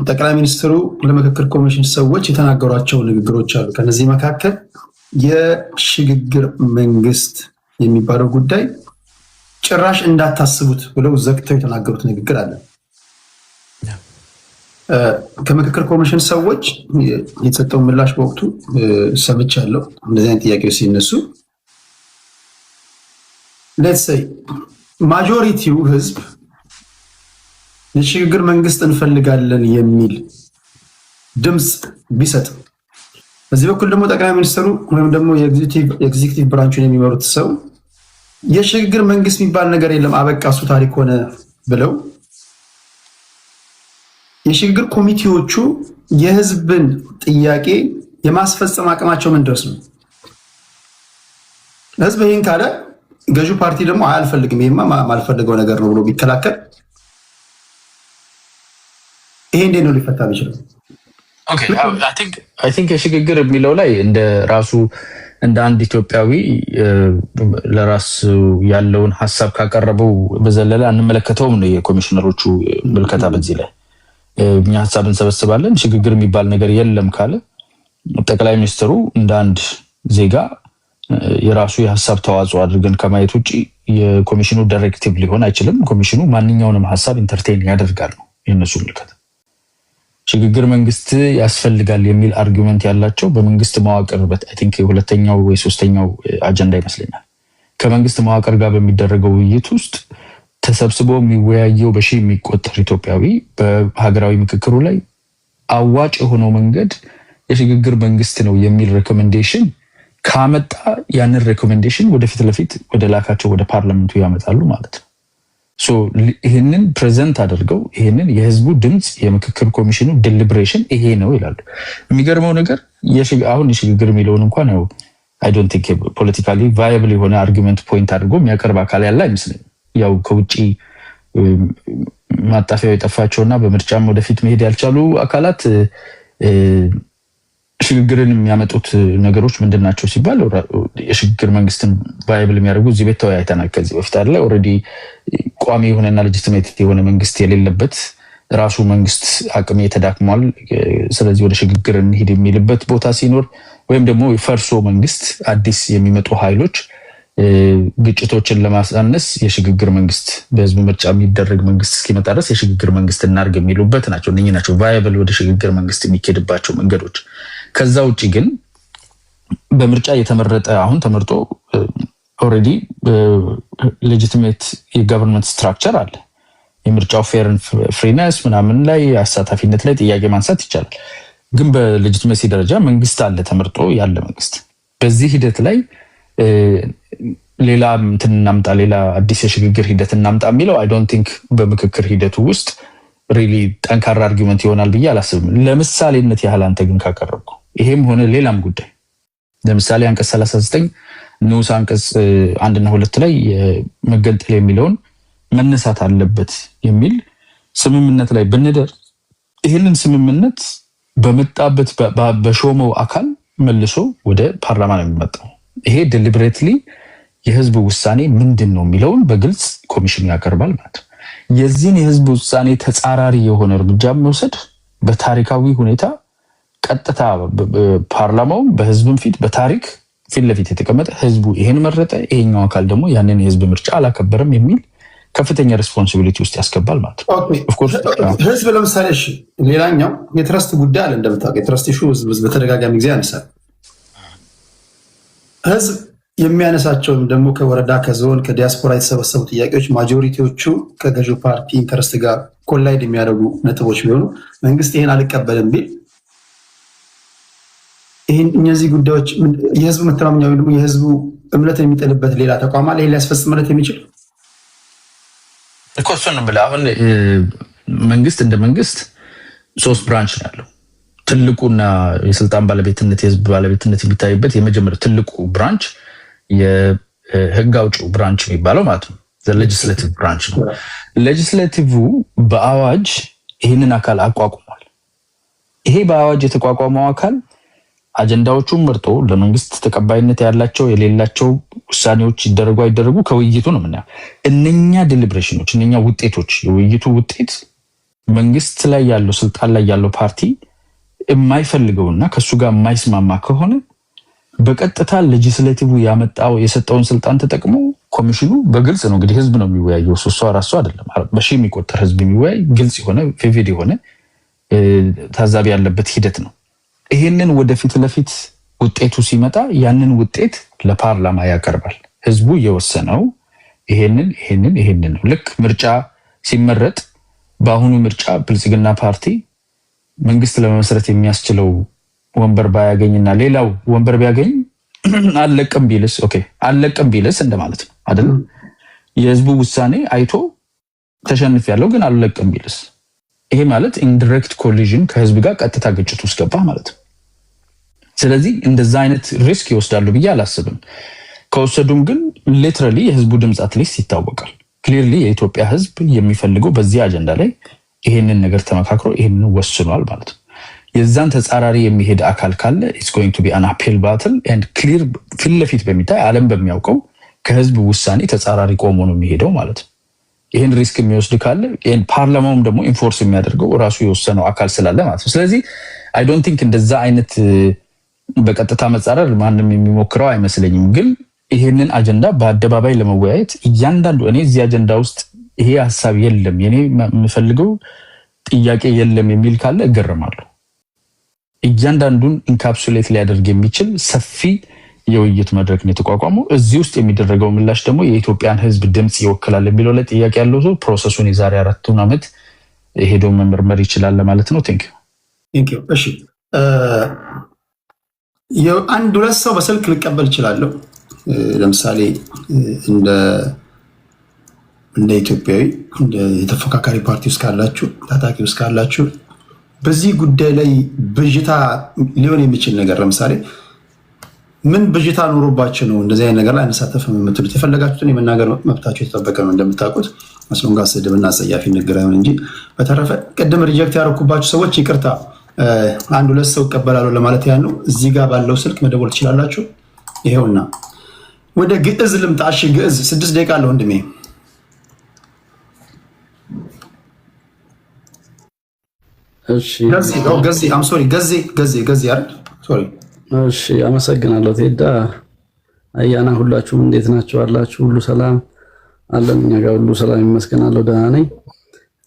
ጠቅላይ ሚኒስትሩ ለምክክር ኮሚሽን ሰዎች የተናገሯቸው ንግግሮች አሉ። ከነዚህ መካከል የሽግግር መንግስት የሚባለው ጉዳይ ጭራሽ እንዳታስቡት ብለው ዘግተው የተናገሩት ንግግር አለ። ከምክክር ኮሚሽን ሰዎች የተሰጠው ምላሽ በወቅቱ ሰምቻለሁ። እንደዚህ አይነት ጥያቄዎች ሲነሱ ሌትስ ሴይ ማጆሪቲው ህዝብ የሽግግር መንግስት እንፈልጋለን የሚል ድምፅ ቢሰጥ፣ በዚህ በኩል ደግሞ ጠቅላይ ሚኒስትሩ ወይም ደግሞ የኤግዚኪቲቭ ብራንቹን የሚመሩት ሰው የሽግግር መንግስት የሚባል ነገር የለም አበቃ እሱ ታሪክ ሆነ ብለው የሽግግር ኮሚቴዎቹ የህዝብን ጥያቄ የማስፈጸም አቅማቸው ምን ድረስ ነው? ህዝብ ይህን ካለ ገዢው ፓርቲ ደግሞ አልፈልግም ይሄማ ማልፈልገው ነገር ነው ብሎ ቢከላከል ይሄ እንዴት ነው ሊፈታ ይችላል? ኦኬ አይ ቲንክ የሽግግር የሚለው ላይ እንደ ራሱ እንደ አንድ ኢትዮጵያዊ ለራስ ያለውን ሐሳብ ካቀረበው በዘለለ አንመለከተውም ነው የኮሚሽነሮቹ ምልከታ። በዚህ ላይ እኛ ሐሳብ እንሰበስባለን፣ ሽግግር የሚባል ነገር የለም ካለ ጠቅላይ ሚኒስትሩ እንደ አንድ ዜጋ የራሱ የሐሳብ ተዋጽኦ አድርገን ከማየት ውጪ የኮሚሽኑ ዳይሬክቲቭ ሊሆን አይችልም። ኮሚሽኑ ማንኛውንም ሐሳብ ኢንተርቴይን ያደርጋል ነው የነሱ ምልከታ። ሽግግር መንግስት ያስፈልጋል የሚል አርጊውመንት ያላቸው በመንግስት መዋቅር አይ ቲንክ የሁለተኛው ወይ ሶስተኛው አጀንዳ ይመስለኛል ከመንግስት መዋቅር ጋር በሚደረገው ውይይት ውስጥ ተሰብስቦ የሚወያየው በሺህ የሚቆጠር ኢትዮጵያዊ በሀገራዊ ምክክሩ ላይ አዋጭ የሆነው መንገድ የሽግግር መንግስት ነው የሚል ሬኮሜንዴሽን ካመጣ ያንን ሬኮሜንዴሽን ወደፊት ለፊት ወደ ላካቸው ወደ ፓርላመንቱ ያመጣሉ ማለት ነው። ሶ ይሄንን ፕሬዘንት አድርገው ይሄንን የህዝቡ ድምጽ የምክክር ኮሚሽኑ ዲሊብሬሽን ይሄ ነው ይላሉ። የሚገርመው ነገር አሁን የሽግግር የሚለውን እንኳን ነው አይ ዶንት ቲንክ ፖለቲካሊ ቫያብል የሆነ አርጊመንት ፖይንት አድርጎ የሚያቀርብ አካል ያለ አይመስለኝም። ያው ከውጪ ማጣፊያው የጠፋቸውና በምርጫም ወደፊት መሄድ ያልቻሉ አካላት ሽግግርን የሚያመጡት ነገሮች ምንድናቸው ሲባል የሽግግር መንግስትን ቫያብል የሚያደርጉ እዚህ ቤት ተወያይተናል ከዚህ በፊት አይደለ ኦሬዲ ቋሚ የሆነና ሌጂቲሜት የሆነ መንግስት የሌለበት ራሱ መንግስት አቅም የተዳክሟል፣ ስለዚህ ወደ ሽግግር እንሂድ የሚልበት ቦታ ሲኖር ወይም ደግሞ ፈርሶ መንግስት አዲስ የሚመጡ ኃይሎች ግጭቶችን ለማሳነስ የሽግግር መንግስት በህዝብ ምርጫ የሚደረግ መንግስት እስኪመጣ ድረስ የሽግግር መንግስት እናርግ የሚሉበት ናቸው። እነኚህ ናቸው ቫያብል ወደ ሽግግር መንግስት የሚኬድባቸው መንገዶች። ከዛ ውጪ ግን በምርጫ የተመረጠ አሁን ተመርጦ ኦሬዲ ሌጂቲሜት የገቨርንመንት ስትራክቸር አለ። የምርጫው ፌር ፍሪነስ ምናምን ላይ አሳታፊነት ላይ ጥያቄ ማንሳት ይቻላል። ግን በሌጂቲሜሲ ደረጃ መንግስት አለ ተመርጦ ያለ መንግስት። በዚህ ሂደት ላይ ሌላ እንትን እናምጣ ሌላ አዲስ የሽግግር ሂደት እናምጣ የሚለው አይ ዶንት ቲንክ በምክክር ሂደቱ ውስጥ ሪሊ ጠንካራ አርጊመንት ይሆናል ብዬ አላስብም። ለምሳሌነት ያህል አንተ ግን ካቀረብኩ ይሄም ሆነ ሌላም ጉዳይ ለምሳሌ አንቀጽ 39 ንዑስ አንቀጽ 1 እና 2 ላይ መገንጠል የሚለውን መነሳት አለበት የሚል ስምምነት ላይ ብንደር ይሄንን ስምምነት በመጣበት በሾመው አካል መልሶ ወደ ፓርላማ ነው የሚመጣው። ይሄ ዴሊብሬትሊ የህዝብ ውሳኔ ምንድነው የሚለውን በግልጽ ኮሚሽኑ ያቀርባል ማለት ነው። የዚህን የህዝብ ውሳኔ ተጻራሪ የሆነ እርምጃ መውሰድ በታሪካዊ ሁኔታ ቀጥታ ፓርላማው በህዝብም ፊት በታሪክ ፊት ለፊት የተቀመጠ ህዝቡ ይሄን መረጠ ይሄኛው አካል ደግሞ ያንን የህዝብ ምርጫ አላከበረም የሚል ከፍተኛ ሪስፖንሲቢሊቲ ውስጥ ያስገባል ማለት ነው። ኦፍ ኮርስ ህዝብ ለምሳሌ እሺ፣ ሌላኛው የትረስት ጉዳይ አለ። እንደምታውቀው የትረስት ኢሹ በተደጋጋሚ ጊዜ ያነሳል። ህዝብ የሚያነሳቸውም ደግሞ ከወረዳ ከዞን ከዲያስፖራ የተሰበሰቡ ጥያቄዎች ማጆሪቲዎቹ ከገዢው ፓርቲ ኢንተረስት ጋር ኮላይድ የሚያደርጉ ነጥቦች ቢሆኑ መንግስት ይህን አልቀበልም ቢል ይህን እነዚህ ጉዳዮች የህዝቡ መተማመኛ ወይ ደግሞ የህዝቡ እምነት የሚጥልበት ሌላ ተቋም አለ ሊያስፈጽምለት የሚችል እኮ እሱን ብለህ አሁን መንግስት እንደ መንግስት 3 ብራንች ነው ያለው። ትልቁና የስልጣን ባለቤትነት የህዝብ ባለቤትነት የሚታይበት የመጀመሪያው ትልቁ ብራንች የህግ አውጪው ብራንች የሚባለው ማለት ነው። ሌጂስሌቲቭ ብራንች ነው። ሌጂስሌቲቭ በአዋጅ ይህንን አካል አቋቁሟል። ይሄ በአዋጅ የተቋቋመው አካል አጀንዳዎቹን መርጦ ለመንግስት ተቀባይነት ያላቸው የሌላቸው ውሳኔዎች ይደረጉ አይደረጉ ከውይይቱ ነው የምናየው። እነኛ ዲሊብሬሽኖች እነኛ ውጤቶች የውይይቱ ውጤት መንግስት ላይ ያለው ስልጣን ላይ ያለው ፓርቲ የማይፈልገውና ከሱ ጋር የማይስማማ ከሆነ በቀጥታ ሌጂስሌቲቭ ያመጣው የሰጠውን ስልጣን ተጠቅሞ ኮሚሽኑ በግልጽ ነው እንግዲህ ህዝብ ነው የሚወያየው ሶስት አራት ሰው አይደለም በሺህ የሚቆጠር ህዝብ የሚወያይ ግልጽ የሆነ ቪቪድ የሆነ ታዛቢ ያለበት ሂደት ነው። ይሄንን ወደፊት ለፊት ውጤቱ ሲመጣ ያንን ውጤት ለፓርላማ ያቀርባል። ህዝቡ የወሰነው ይሄንን ነው። ልክ ምርጫ ሲመረጥ በአሁኑ ምርጫ ብልጽግና ፓርቲ መንግስት ለመመስረት የሚያስችለው ወንበር ባያገኝና ሌላው ወንበር ቢያገኝ አለቀም ቢልስ እንደማለት ነው አይደል? የህዝቡ ውሳኔ አይቶ ተሸንፍ ያለው ግን አለቀም ቢልስ ይሄ ማለት ኢንዳይሬክት ኮሊዥን ከህዝብ ጋር ቀጥታ ግጭት ውስጥ ገባ ማለት ነው። ስለዚህ እንደዛ አይነት ሪስክ ይወስዳሉ ብዬ አላስብም። ከወሰዱም ግን ሊትራሊ የህዝቡ ድምጽ አትሊስት ይታወቃል። ክሊርሊ የኢትዮጵያ ህዝብ የሚፈልገው በዚህ አጀንዳ ላይ ይሄንን ነገር ተመካክሮ ይሄንን ወስኗል ማለት ነው። የዛን ተጻራሪ የሚሄድ አካል ካለ it's going to be an uphill battle and clear ፊት ለፊት በሚታይ ዓለም በሚያውቀው ከህዝብ ውሳኔ ተጻራሪ ቆሞ ነው የሚሄደው ማለት ነው። ይሄን ሪስክ የሚወስድ ካለ ይሄን ፓርላማውም ደግሞ ኢንፎርስ የሚያደርገው ራሱ የወሰነው አካል ስላለ ማለት ነው። ስለዚህ I don't think እንደዛ አይነት በቀጥታ መጻረር ማንንም የሚሞክረው አይመስለኝም። ግን ይሄንን አጀንዳ በአደባባይ ለመወያየት እያንዳንዱ እኔ እዚህ አጀንዳ ውስጥ ይሄ ሐሳብ የለም የኔ የምፈልገው ጥያቄ የለም የሚል ካለ እገረማለሁ። እያንዳንዱን ኢንካፕሱሌት ሊያደርግ የሚችል ሰፊ የውይይት መድረክ ነው የተቋቋመው። እዚህ ውስጥ የሚደረገው ምላሽ ደግሞ የኢትዮጵያን ህዝብ ድምጽ ይወክላል የሚለው ላይ ጥያቄ ያለው ሰው ፕሮሰሱን የዛሬ 4 ዓመት ሄዶ መመርመር ይችላል ማለት ነው። ቴንክ ዩ። እሺ አንድ ሁለት ሰው በስልክ ልቀበል ይችላል። ለምሳሌ እንደ ኢትዮጵያዊ እንደ የተፎካካሪ ፓርቲ ውስጥ ካላችሁ ታጣቂ ውስጥ ካላችሁ በዚህ ጉዳይ ላይ ብዥታ ሊሆን የሚችል ነገር ለምሳሌ ምን ብዥታ ኖሮባችሁ ነው እንደዚህ አይነት ነገር ላይ አንሳተፍም የምትሉት? የፈለጋችሁትን የመናገር መብታችሁ የተጠበቀ ነው። እንደምታውቁት መስሎን ጋር ስድብና አጸያፊ ንግግር አይሆን እንጂ በተረፈ ቅድም ሪጀክት ያደረኩባችሁ ሰዎች ይቅርታ፣ አንድ ሁለት ሰው እቀበላለሁ ለማለት ያን ነው። እዚህ ጋር ባለው ስልክ መደወል ትችላላችሁ። ይሄውና ወደ ግዕዝ ልምጣ። እሺ ግዕዝ 6 ደቂቃ አለው ወንድሜ። እሺ ገዜ አይደል? ሶሪ። እሺ አመሰግናለሁ ቴዳ። አያና ሁላችሁም እንዴት ናችሁ? አላችሁ? ሁሉ ሰላም አለን? እኛ ጋር ሁሉ ሰላም ይመስገናለሁ፣ ደህና ነኝ።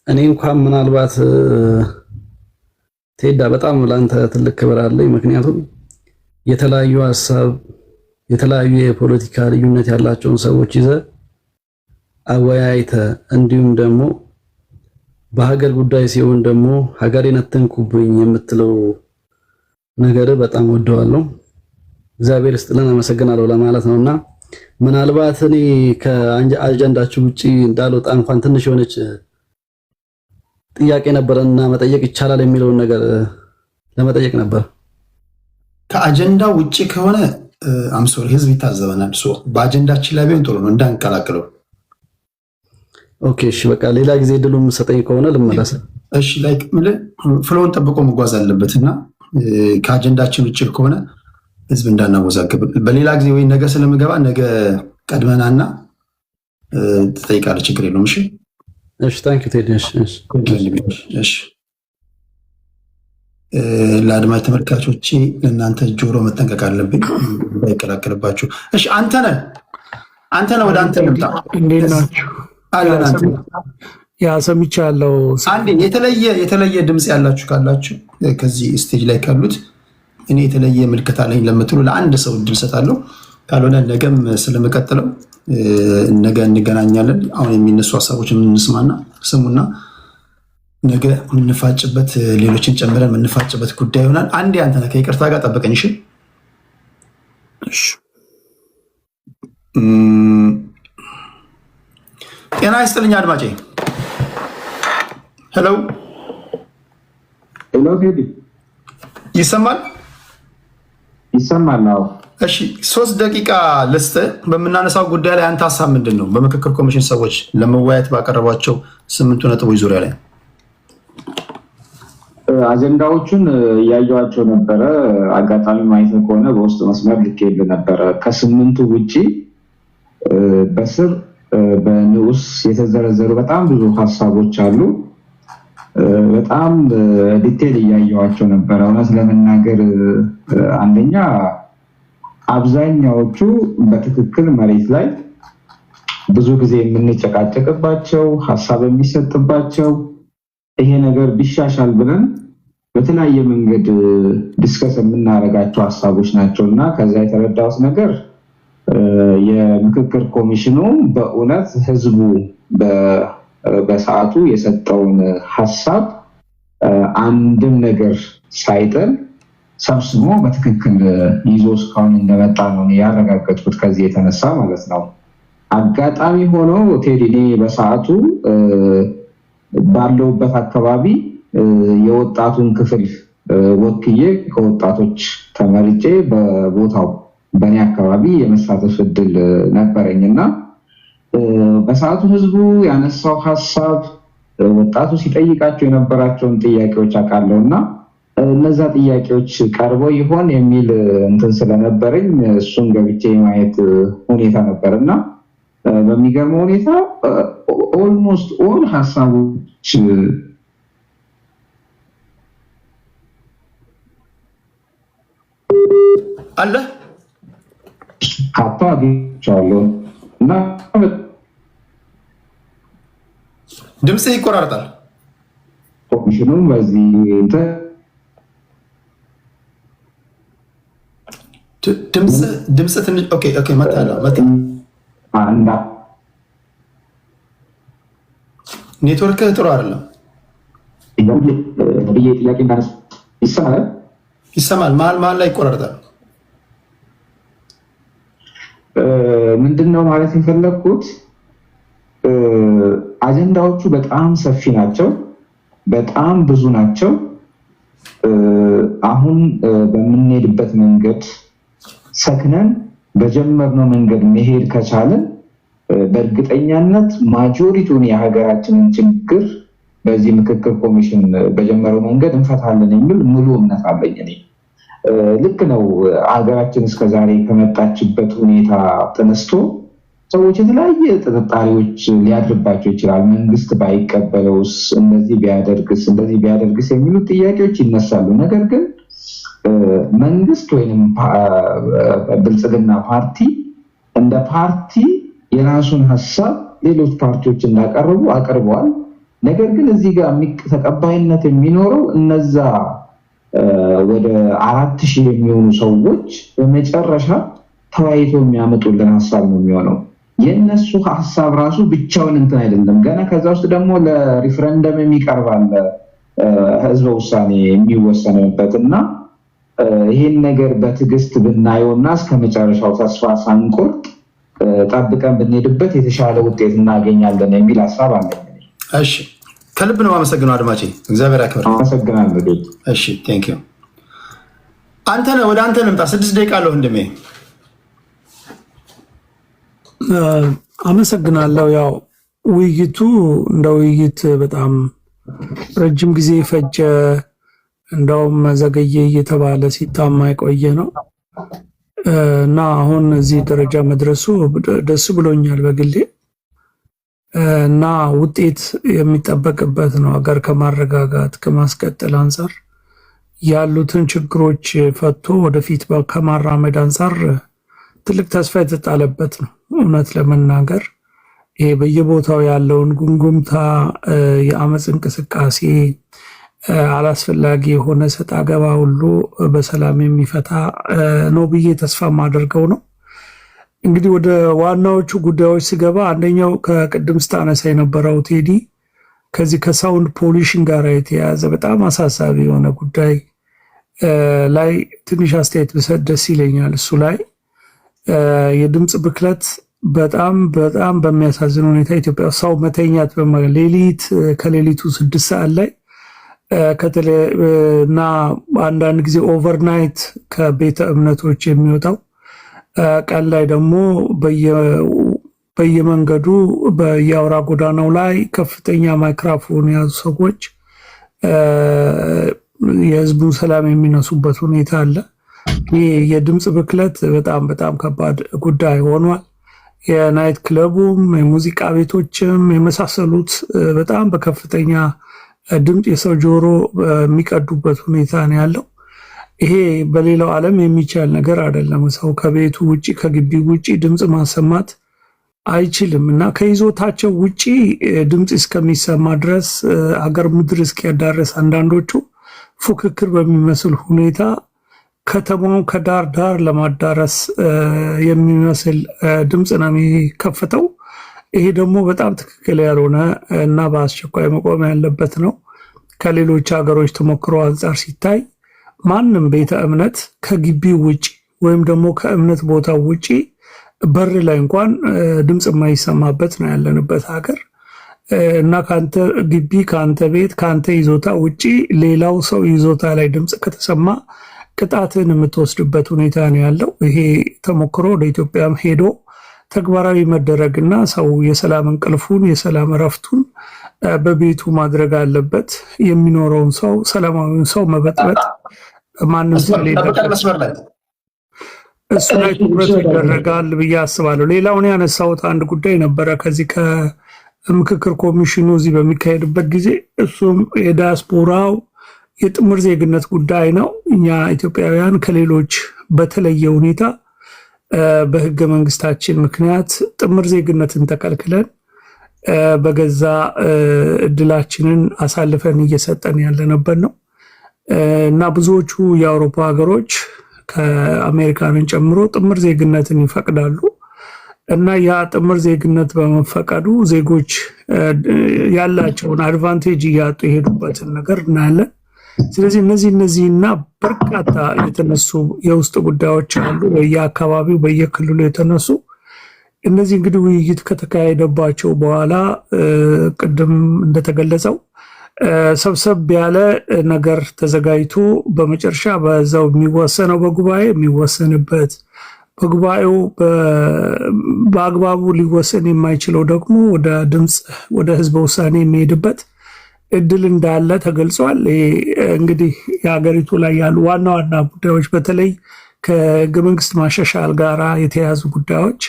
እኔ እንኳን ምናልባት ቴዳ በጣም ላንተ ትልቅ ክብር አለኝ። ምክንያቱም የተለያዩ ሀሳብ የተለያዩ የፖለቲካ ልዩነት ያላቸውን ሰዎች ይዘህ አወያይተህ እንዲሁም ደግሞ በሀገር ጉዳይ ሲሆን ደግሞ ሀገሬን አትንኩብኝ የምትለው ነገር በጣም ወደዋለሁ። እግዚአብሔር ይስጥልን፣ አመሰግናለሁ ለማለት ነውና ምናልባት እኔ ከአጀንዳችሁ ውጪ እንዳልወጣ እንኳን ትንሽ የሆነች ጥያቄ ነበረና መጠየቅ ይቻላል የሚለውን ነገር ለመጠየቅ ነበር። ከአጀንዳው ውጪ ከሆነ አምሶሪ ህዝብ ይታዘበናል። በአጀንዳችን ላይ ቢሆን ጥሩ ነው እንዳንቀላቅለው። ኦኬ እሺ በቃ ሌላ ጊዜ ድሉም ሰጠኝ ከሆነ ልመለስ። እሺ ላይክ ፍሎውን ጠብቆ መጓዝ አለበትና ከአጀንዳችን ውጭ ከሆነ ህዝብ እንዳናወዛግብ በሌላ ጊዜ ወይ ነገ ስለምገባ ነገ ቀድመናና ትጠይቃለህ። ችግር የለውም። እሺ እሺ ታንክ ዩ ቴዲ። እሺ ለአድማጭ ተመልካቾቼ ለእናንተ ጆሮ መጠንቀቅ አለብኝ እንዳይቀላቀልባችሁ። እሺ አንተነህ ወደ አንተ ልምጣ። እንዴት ናችሁ? ያ ሰምቻለሁ። አንዴ የተለየ ድምፅ ያላችሁ ካላችሁ ከዚህ ስቴጅ ላይ ካሉት እኔ የተለየ ምልክት አለኝ ለምትሉ ለአንድ ሰው እድል ሰጣለሁ። ካልሆነ ነገም ስለምቀጥለው ነገ እንገናኛለን። አሁን የሚነሱ ሀሳቦችን እንስማና ስሙና ነገ የምንፋጭበት ሌሎችን ጨምረን የምንፋጭበት ጉዳይ ይሆናል። አንዴ አንተ ነህ ከይቅርታ ጋር ጠብቀኝ። እሺ ጤና ይስጥልኝ አድማጬ። ሄሎ ይሰማል? ይሰማል። እሺ 3 ደቂቃ ልስጥ። በምናነሳው ጉዳይ ላይ አንተ ሀሳብ ምንድን ነው? በምክክር ኮሚሽን ሰዎች ለመወያየት ባቀረቧቸው 8 ነጥቦች ዙሪያ ላይ አጀንዳዎቹን እያየኋቸው ነበረ። አጋጣሚ ማየት ከሆነ በውስጥ መስመር ልኬልህ ነበረ። ከ8ቱ ውጪ በስር በንዑስ የተዘረዘሩ በጣም ብዙ ሀሳቦች አሉ። በጣም ዲቴል እያየኋቸው ነበረ። እውነት ለመናገር አንደኛ አብዛኛዎቹ በትክክል መሬት ላይ ብዙ ጊዜ የምንጨቃጨቅባቸው ሀሳብ የሚሰጥባቸው ይሄ ነገር ቢሻሻል ብለን በተለያየ መንገድ ዲስከስ የምናደርጋቸው ሀሳቦች ናቸው እና ከዛ የተረዳሁት ነገር የምክክር ኮሚሽኑ በእውነት ህዝቡ በሰዓቱ የሰጠውን ሀሳብ አንድም ነገር ሳይጥል ሰብስቦ በትክክል ይዞ እስካሁን እንደመጣ ነው ያረጋገጥኩት። ከዚህ የተነሳ ማለት ነው። አጋጣሚ ሆኖ ቴዲ እኔ በሰዓቱ ባለውበት አካባቢ የወጣቱን ክፍል ወክዬ ከወጣቶች ተመርጬ በቦታው በእኔ አካባቢ የመሳተፍ እድል ነበረኝና በሰዓቱ ህዝቡ ያነሳው ሀሳብ ወጣቱ ሲጠይቃቸው የነበራቸውን ጥያቄዎች አውቃለሁና እነዛ ጥያቄዎች ቀርበው ይሆን የሚል እንትን ስለነበረኝ እሱን ገብቼ ማየት ሁኔታ ነበርና በሚገርመው ሁኔታ ኦልሞስት ኦል ሀሳቦች አለ ካታ አግኝቻለሁ እና ድምጽ ይቆራርጣል። ኮሚሽኑ በዚህ ድምጽ ትንሽ ኦኬ መጣ ኔትወርክ ጥሩ አይደለም። ጥያቄ ይሰማል? ይሰማል። መሀል ላይ ይቆራርጣል። ምንድነው ማለት የፈለግኩት አጀንዳዎቹ በጣም ሰፊ ናቸው፣ በጣም ብዙ ናቸው። አሁን በምንሄድበት መንገድ ሰክነን በጀመርነው መንገድ መሄድ ከቻለን በእርግጠኛነት ማጆሪቲውን የሀገራችንን ችግር በዚህ ምክክር ኮሚሽን በጀመረው መንገድ እንፈታለን የሚል ሙሉ እምነት አለኝ እኔ። ልክ ነው። ሀገራችን እስከዛሬ ከመጣችበት ሁኔታ ተነስቶ ሰዎች የተለያየ ጥርጣሬዎች ሊያድርባቸው ይችላል። መንግስት ባይቀበለውስ፣ እንደዚህ ቢያደርግስ የሚሉ ጥያቄዎች ይነሳሉ። ነገር ግን መንግስት ወይም ብልጽግና ፓርቲ እንደ ፓርቲ የራሱን ሀሳብ ሌሎች ፓርቲዎች እንዳቀረቡ አቅርበዋል። ነገር ግን እዚህ ጋር ተቀባይነት የሚኖረው እነዛ ወደ 4000 የሚሆኑ ሰዎች በመጨረሻ ተወያይቶ የሚያመጡልን ሀሳብ ነው የሚሆነው። የእነሱ ሀሳብ ራሱ ብቻውን እንትን አይደለም። ገና ከዛ ውስጥ ደግሞ ለሪፍረንደም የሚቀርባል ህዝበ ውሳኔ የሚወሰንበት እና ይህን ነገር በትዕግስት ብናየውና እስከ መጨረሻው ተስፋ ሳንቆርጥ ጠብቀን ብንሄድበት የተሻለ ውጤት እናገኛለን የሚል ሀሳብ አለኝ። እሺ፣ ከልብ ነው አመሰግነው አድማጬ። እግዚአብሔር ያክብር። አመሰግናለሁ። እሺ፣ ቴንክ ዩ። ወደ አንተ ልምጣ። 6 ደቂቃ አለሁ ወንድሜ። አመሰግናለሁ። ያው ውይይቱ እንደ ውይይት በጣም ረጅም ጊዜ ፈጀ፣ እንደውም ዘገየ እየተባለ ሲታማ የቆየ ነው እና አሁን እዚህ ደረጃ መድረሱ ደስ ብሎኛል በግሌ እና ውጤት የሚጠበቅበት ነው። ሀገር ከማረጋጋት ከማስቀጠል አንጻር ያሉትን ችግሮች ፈቶ ወደፊት ከማራመድ አንጻር ትልቅ ተስፋ የተጣለበት ነው። እውነት ለመናገር ይሄ በየቦታው ያለውን ጉምጉምታ፣ የአመፅ እንቅስቃሴ፣ አላስፈላጊ የሆነ ሰጣ ገባ ሁሉ በሰላም የሚፈታ ነው ብዬ ተስፋ የማደርገው ነው። እንግዲህ ወደ ዋናዎቹ ጉዳዮች ሲገባ አንደኛው ከቅድም ስታነሳ የነበረው ቴዲ ከዚህ ከሳውንድ ፖሊሽን ጋር የተያያዘ በጣም አሳሳቢ የሆነ ጉዳይ ላይ ትንሽ አስተያየት ብሰጥ ደስ ይለኛል። እሱ ላይ የድምፅ ብክለት በጣም በጣም በሚያሳዝን ሁኔታ ኢትዮጵያ ሰው መተኛት ሌሊት ከሌሊቱ 6 ሰዓት ላይ እና አንዳንድ ጊዜ ኦቨርናይት ከቤተ እምነቶች የሚወጣው ቀን ላይ ደግሞ በየመንገዱ በየአውራ ጎዳናው ላይ ከፍተኛ ማይክራፎን የያዙ ሰዎች የህዝቡን ሰላም የሚነሱበት ሁኔታ አለ። ይህ የድምፅ ብክለት በጣም በጣም ከባድ ጉዳይ ሆኗል። የናይት ክለቡም የሙዚቃ ቤቶችም የመሳሰሉት በጣም በከፍተኛ ድምፅ የሰው ጆሮ የሚቀዱበት ሁኔታ ነው ያለው። ይሄ በሌላው ዓለም የሚቻል ነገር አይደለም። ሰው ከቤቱ ውጪ ከግቢ ውጪ ድምፅ ማሰማት አይችልም እና ከይዞታቸው ውጪ ድምፅ እስከሚሰማ ድረስ አገር ምድር እስኪያዳረስ አንዳንዶቹ ፉክክር በሚመስል ሁኔታ ከተማውን ከዳር ዳር ለማዳረስ የሚመስል ድምፅ ነው የሚከፍተው። ይሄ ደግሞ በጣም ትክክል ያልሆነ እና በአስቸኳይ መቆም ያለበት ነው። ከሌሎች ሀገሮች ተሞክሮ አንጻር ሲታይ ማንም ቤተ እምነት ከግቢው ውጪ ወይም ደግሞ ከእምነት ቦታ ውጪ በር ላይ እንኳን ድምፅ የማይሰማበት ነው ያለንበት ሀገር እና ከአንተ ግቢ ከአንተ ቤት ከአንተ ይዞታ ውጪ ሌላው ሰው ይዞታ ላይ ድምፅ ከተሰማ ቅጣትን የምትወስድበት ሁኔታ ነው ያለው። ይሄ ተሞክሮ ወደ ኢትዮጵያም ሄዶ ተግባራዊ መደረግና ሰው የሰላም እንቅልፉን የሰላም እረፍቱን በቤቱ ማድረግ አለበት። የሚኖረውን ሰው ሰላማዊውን ሰው መበጥበጥ ማንም እሱ ላይ ትኩረት ይደረጋል ብዬ አስባለሁ። ሌላውን ያነሳሁት አንድ ጉዳይ ነበረ ከዚህ ከምክክር ኮሚሽኑ እዚህ በሚካሄድበት ጊዜ እሱም የዲያስፖራው የጥምር ዜግነት ጉዳይ ነው። እኛ ኢትዮጵያውያን ከሌሎች በተለየ ሁኔታ በህገ መንግስታችን ምክንያት ጥምር ዜግነትን ተከልክለን በገዛ እድላችንን አሳልፈን እየሰጠን ያለንበት ነው እና ብዙዎቹ የአውሮፓ ሀገሮች ከአሜሪካንን ጨምሮ ጥምር ዜግነትን ይፈቅዳሉ እና ያ ጥምር ዜግነት በመፈቀዱ ዜጎች ያላቸውን አድቫንቴጅ እያጡ የሄዱበትን ነገር እናያለን። ስለዚህ እነዚህና በርካታ የተነሱ የውስጥ ጉዳዮች አሉ በየአካባቢው በየክልሉ የተነሱ። እነዚህ እንግዲህ ውይይት ከተካሄደባቸው በኋላ ቅድም እንደተገለጸው ሰብሰብ ያለ ነገር ተዘጋጅቶ በመጨረሻ በዛው የሚወሰነው በጉባኤ የሚወሰንበት በጉባኤው በአግባቡ ሊወሰን የማይችለው ደግሞ ወደ ድምፅ ወደ ህዝበ ውሳኔ የሚሄድበት እድል እንዳለ ተገልጿል። እንግዲህ የሀገሪቱ ላይ ያሉ ዋና ዋና ጉዳዮች በተለይ ከህገ መንግስት ማሻሻል ጋር የተያዙ ጉዳዮች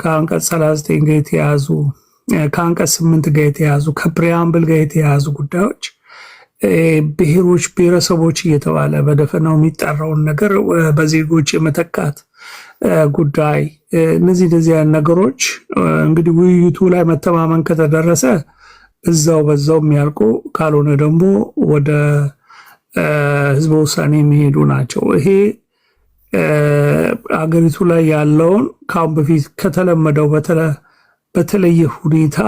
ከአንቀጽ 39 ጋር የተያዙ ከአንቀጽ 8 ጋር የተያዙ ከፕሪያምብል ጋር የተያዙ ጉዳዮች ብሔሮች ብሔረሰቦች እየተባለ በደፈናው የሚጠራውን ነገር በዜጎች የመተካት ጉዳይ እነዚህ ነገሮች እንግዲህ ውይይቱ ላይ መተማመን ከተደረሰ በዛው የሚያልቁ ካልሆነ ደግሞ ወደ ህዝበ ውሳኔ የሚሄዱ ናቸው። ይሄ አገሪቱ ላይ ያለውን ከአሁን በፊት ከተለመደው በተለየ ሁኔታ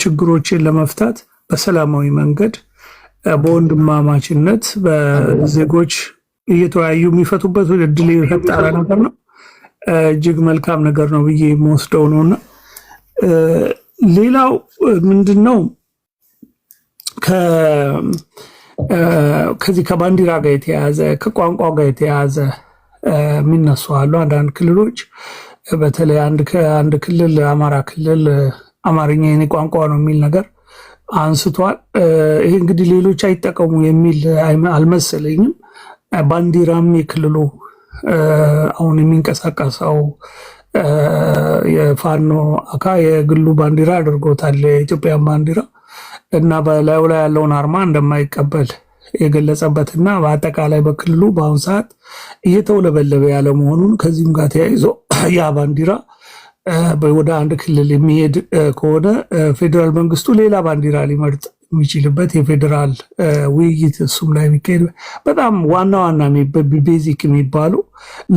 ችግሮችን ለመፍታት በሰላማዊ መንገድ በወንድማማችነት በዜጎች እየተወያዩ የሚፈቱበት እድል የፈጠረ ነገር ነው። እጅግ መልካም ነገር ነው ብዬ የምወስደው ነውና ሌላው ምንድነው ከዚህ ከባንዲራ ጋር የተያያዘ ከቋንቋ ጋር የተያያዘ የሚነሱ አሉ። አንዳንድ ክልሎች በተለይ አንድ ክልል አማራ ክልል አማርኛ የኔ ቋንቋ ነው የሚል ነገር አንስቷል። ይሄ እንግዲህ ሌሎች አይጠቀሙ የሚል አልመሰለኝም። ባንዲራም የክልሉ አሁን የሚንቀሳቀሰው የፋኖ የግሉ ባንዲራ አድርጎታል የኢትዮጵያን ባንዲራ እና በላዩ ላይ ያለውን አርማ እንደማይቀበል የገለጸበትና በአጠቃላይ በክልሉ በአሁኑ ሰዓት እየተውለበለበ ያለ መሆኑን ከዚህም ጋር ተያይዞ ያ ባንዲራ ወደ አንድ ክልል የሚሄድ ከሆነ ፌዴራል መንግስቱ ሌላ ባንዲራ ሊመርጥ የሚችልበት የፌዴራል ውይይት እሱም ላይ የሚካሄድ በጣም ዋና ቤዚክ የሚባሉ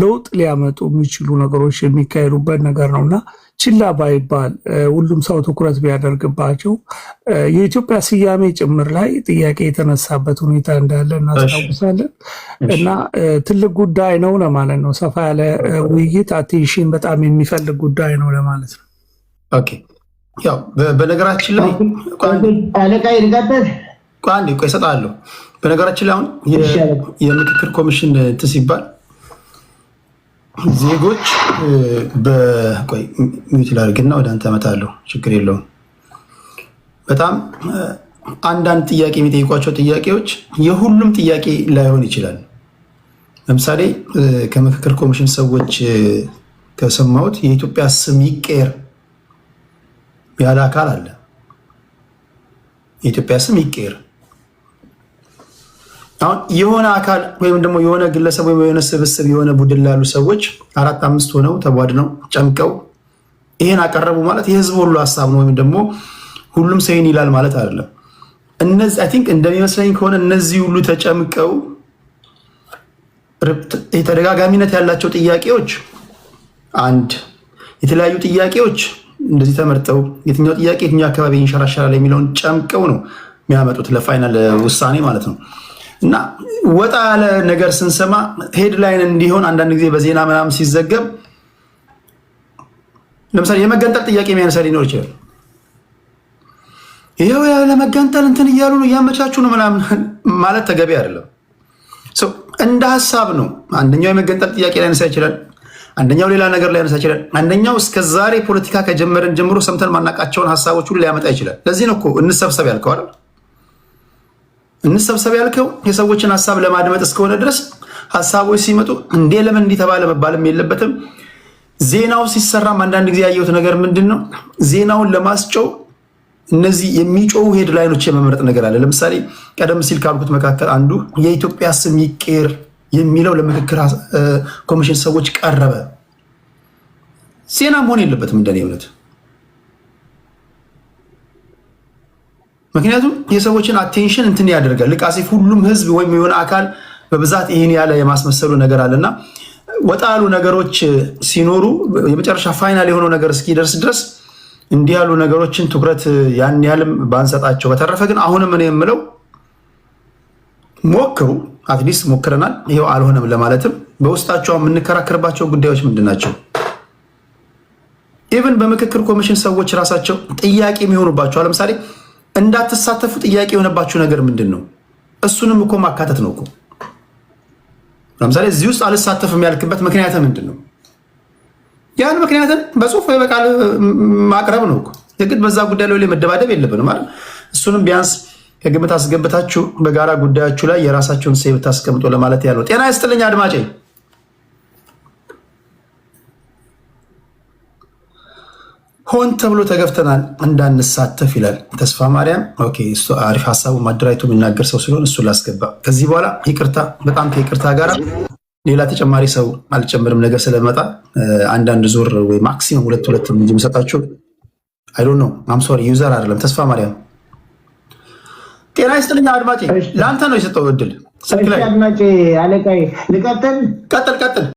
ለውጥ ሊያመጡ የሚችሉ ነገሮች የሚካሄዱበት ነገር ነው እና ችላ ባይባል ሁሉም ሰው ትኩረት ቢያደርግባቸው የኢትዮጵያ ስያሜ ጭምር ላይ ጥያቄ የተነሳበት ሁኔታ እንዳለ እናስታውሳለን እና ትልቅ ጉዳይ ነው ለማለት ነው። ሰፋ ያለ ውይይት አቴንሽን በጣም የሚፈልግ ጉዳይ ነው ለማለት ነው። ኦኬ ያው በነገራችን ላይ አለቃ ይርጋበት ቋንዴ ቆይ እሰጥሃለሁ። በነገራችን ላይ አሁን የምክክር ኮሚሽን ሲባል ዜጎች በቆይ ሚውት ላድርግና ወደ አንተ እመጣለሁ፣ ችግር የለውም። በጣም አንዳንድ ጥያቄ የሚጠይቋቸው ጥያቄዎች የሁሉም ጥያቄ ላይሆን ይችላል። ለምሳሌ ከምክክር ኮሚሽን ሰዎች ከሰማሁት የኢትዮጵያ ስም ይቀየር ያለ አካል አለ። የኢትዮጵያ ስም ይቀየር አሁን የሆነ አካል ወይም ደግሞ የሆነ ግለሰብ ወይም የሆነ ስብስብ የሆነ ቡድን ላሉ ሰዎች 4-5 ሆነው ተቧድነው ጨምቀው ይሄን አቀረቡ ማለት የህዝብ ሁሉ ሀሳብ ነው ወይም ደግሞ ሁሉም ሰው ይላል ማለት አይደለም። እነዚህ አይ ቲንክ እንደሚመስለኝ ከሆነ እነዚህ ሁሉ ተጨምቀው ተደጋጋሚነት ያላቸው ጥያቄዎች አንድ የተለያዩ ጥያቄዎች እንደዚህ ተመርጠው የትኛው ጥያቄ የትኛው አካባቢ ይንሸራሸራል የሚለውን ጨምቀው ነው የሚያመጡት ለፋይናል ውሳኔ ማለት ነው። እና ወጣ ያለ ነገር ስንሰማ ሄድላይን እንዲሆን አንዳንድ ጊዜ በዜና ምናምን ሲዘገብ ለምሳሌ የመገንጠል ጥያቄ የሚያነሳ ሊኖር ይችላል። ይሄው ለመገንጠል እንትን እያሉ ነው እያመቻቹ ነው ምናምን ማለት ተገቢ አይደለም። እንደ ሀሳብ ነው። አንደኛው የመገንጠል ጥያቄ ሊያነሳ ይችላል፣ አንደኛው ሌላ ነገር ሊያነሳ ይችላል። አንደኛው እስከዛሬ ፖለቲካ ከጀመረን ጀምሮ ሰምተን ማናቃቸውን ሀሳቦች ሁሉ ሊያመጣ ይችላል። ለዚህ ነው እኮ እንሰብሰብ ያልከው አይደል? እንሰብሰብ ያልከው የሰዎችን ሀሳብ ለማድመጥ እስከሆነ ድረስ ሀሳቦች ሲመጡ እንዴ ለምን እንዲተባለ መባልም የለበትም። ዜናው ሲሰራም አንዳንድ ጊዜ ያየሁት ነገር ምንድን ነው፣ ዜናውን ለማስጨው እነዚህ የሚጮሁ ሄድላይኖች የመምረጥ ነገር አለ። ለምሳሌ ቀደም ሲል ካልኩት መካከል አንዱ የኢትዮጵያ ስም ይቀየር የሚለው ለምክክር ኮሚሽን ሰዎች ቀረበ። ዜና መሆን የለበትም እንደኔ እውነት። ምክንያቱም የሰዎችን አቴንሽን እንትን ያደርጋል። ልቃሴ ሁሉም ህዝብ ወይም የሆነ አካል በብዛት ይህን ያለ የማስመሰሉ ነገር አለና ወጣ ያሉ ነገሮች ሲኖሩ የመጨረሻ ፋይናል የሆነው ነገር እስኪደርስ ድረስ እንዲህ ያሉ ነገሮችን ትኩረት ያን ያህልም ባንሰጣቸው። በተረፈ ግን አሁንም እኔ የምለው ሞክሩ፣ አትሊስት ሞክረናል፣ ይሄው አልሆነም ለማለትም በውስጣቸው የምንከራከርባቸው ጉዳዮች ምንድን ናቸው? ኢቭን በምክክር ኮሚሽን ሰዎች ራሳቸው ጥያቄ የሚሆኑባቸው ለምሳሌ እንዳትሳተፉ ጥያቄ የሆነባችሁ ነገር ምንድን ነው? እሱንም እኮ ማካተት ነው እኮ። ለምሳሌ እዚህ ውስጥ አልሳተፍም ያልክበት ምክንያት ምንድን ነው? ያን ምክንያትን በጽሁፍ ወይ በቃል ማቅረብ ነው እኮ። የግድ በዛ ጉዳይ ላይ መደባደብ የለብንም ማለት። እሱንም ቢያንስ ከግምት አስገብታችሁ በጋራ ጉዳያችሁ ላይ የራሳችሁን ሴብ ታስቀምጦ ለማለት ያለው። ጤና ይስጥልኝ አድማጬ። ሆን ተብሎ ተገፍተናል እንዳንሳተፍ ይላል ተስፋ ማርያም። ኦኬ እሱ አሪፍ ሀሳቡ ማደራጀቱ የሚናገር ሰው ሲሆን እሱ ላስገባ። ከዚህ በኋላ ይቅርታ፣ በጣም ከይቅርታ ጋር ሌላ ተጨማሪ ሰው አልጨምርም። ነገር ስለመጣ አንዳንድ ዞር ወይ ማክሲመም ሁለት እንጂ የምሰጣችሁ አይ ዶንት ኖ አም ሶሪ ዩዘር አይደለም ተስፋ ማርያም። ጤና ይስጥልኝ አድማጬ፣ ለአንተ ነው የሰጠው እድል። አድማጬ አለቃዬ ልቀጥል? ቀጥል።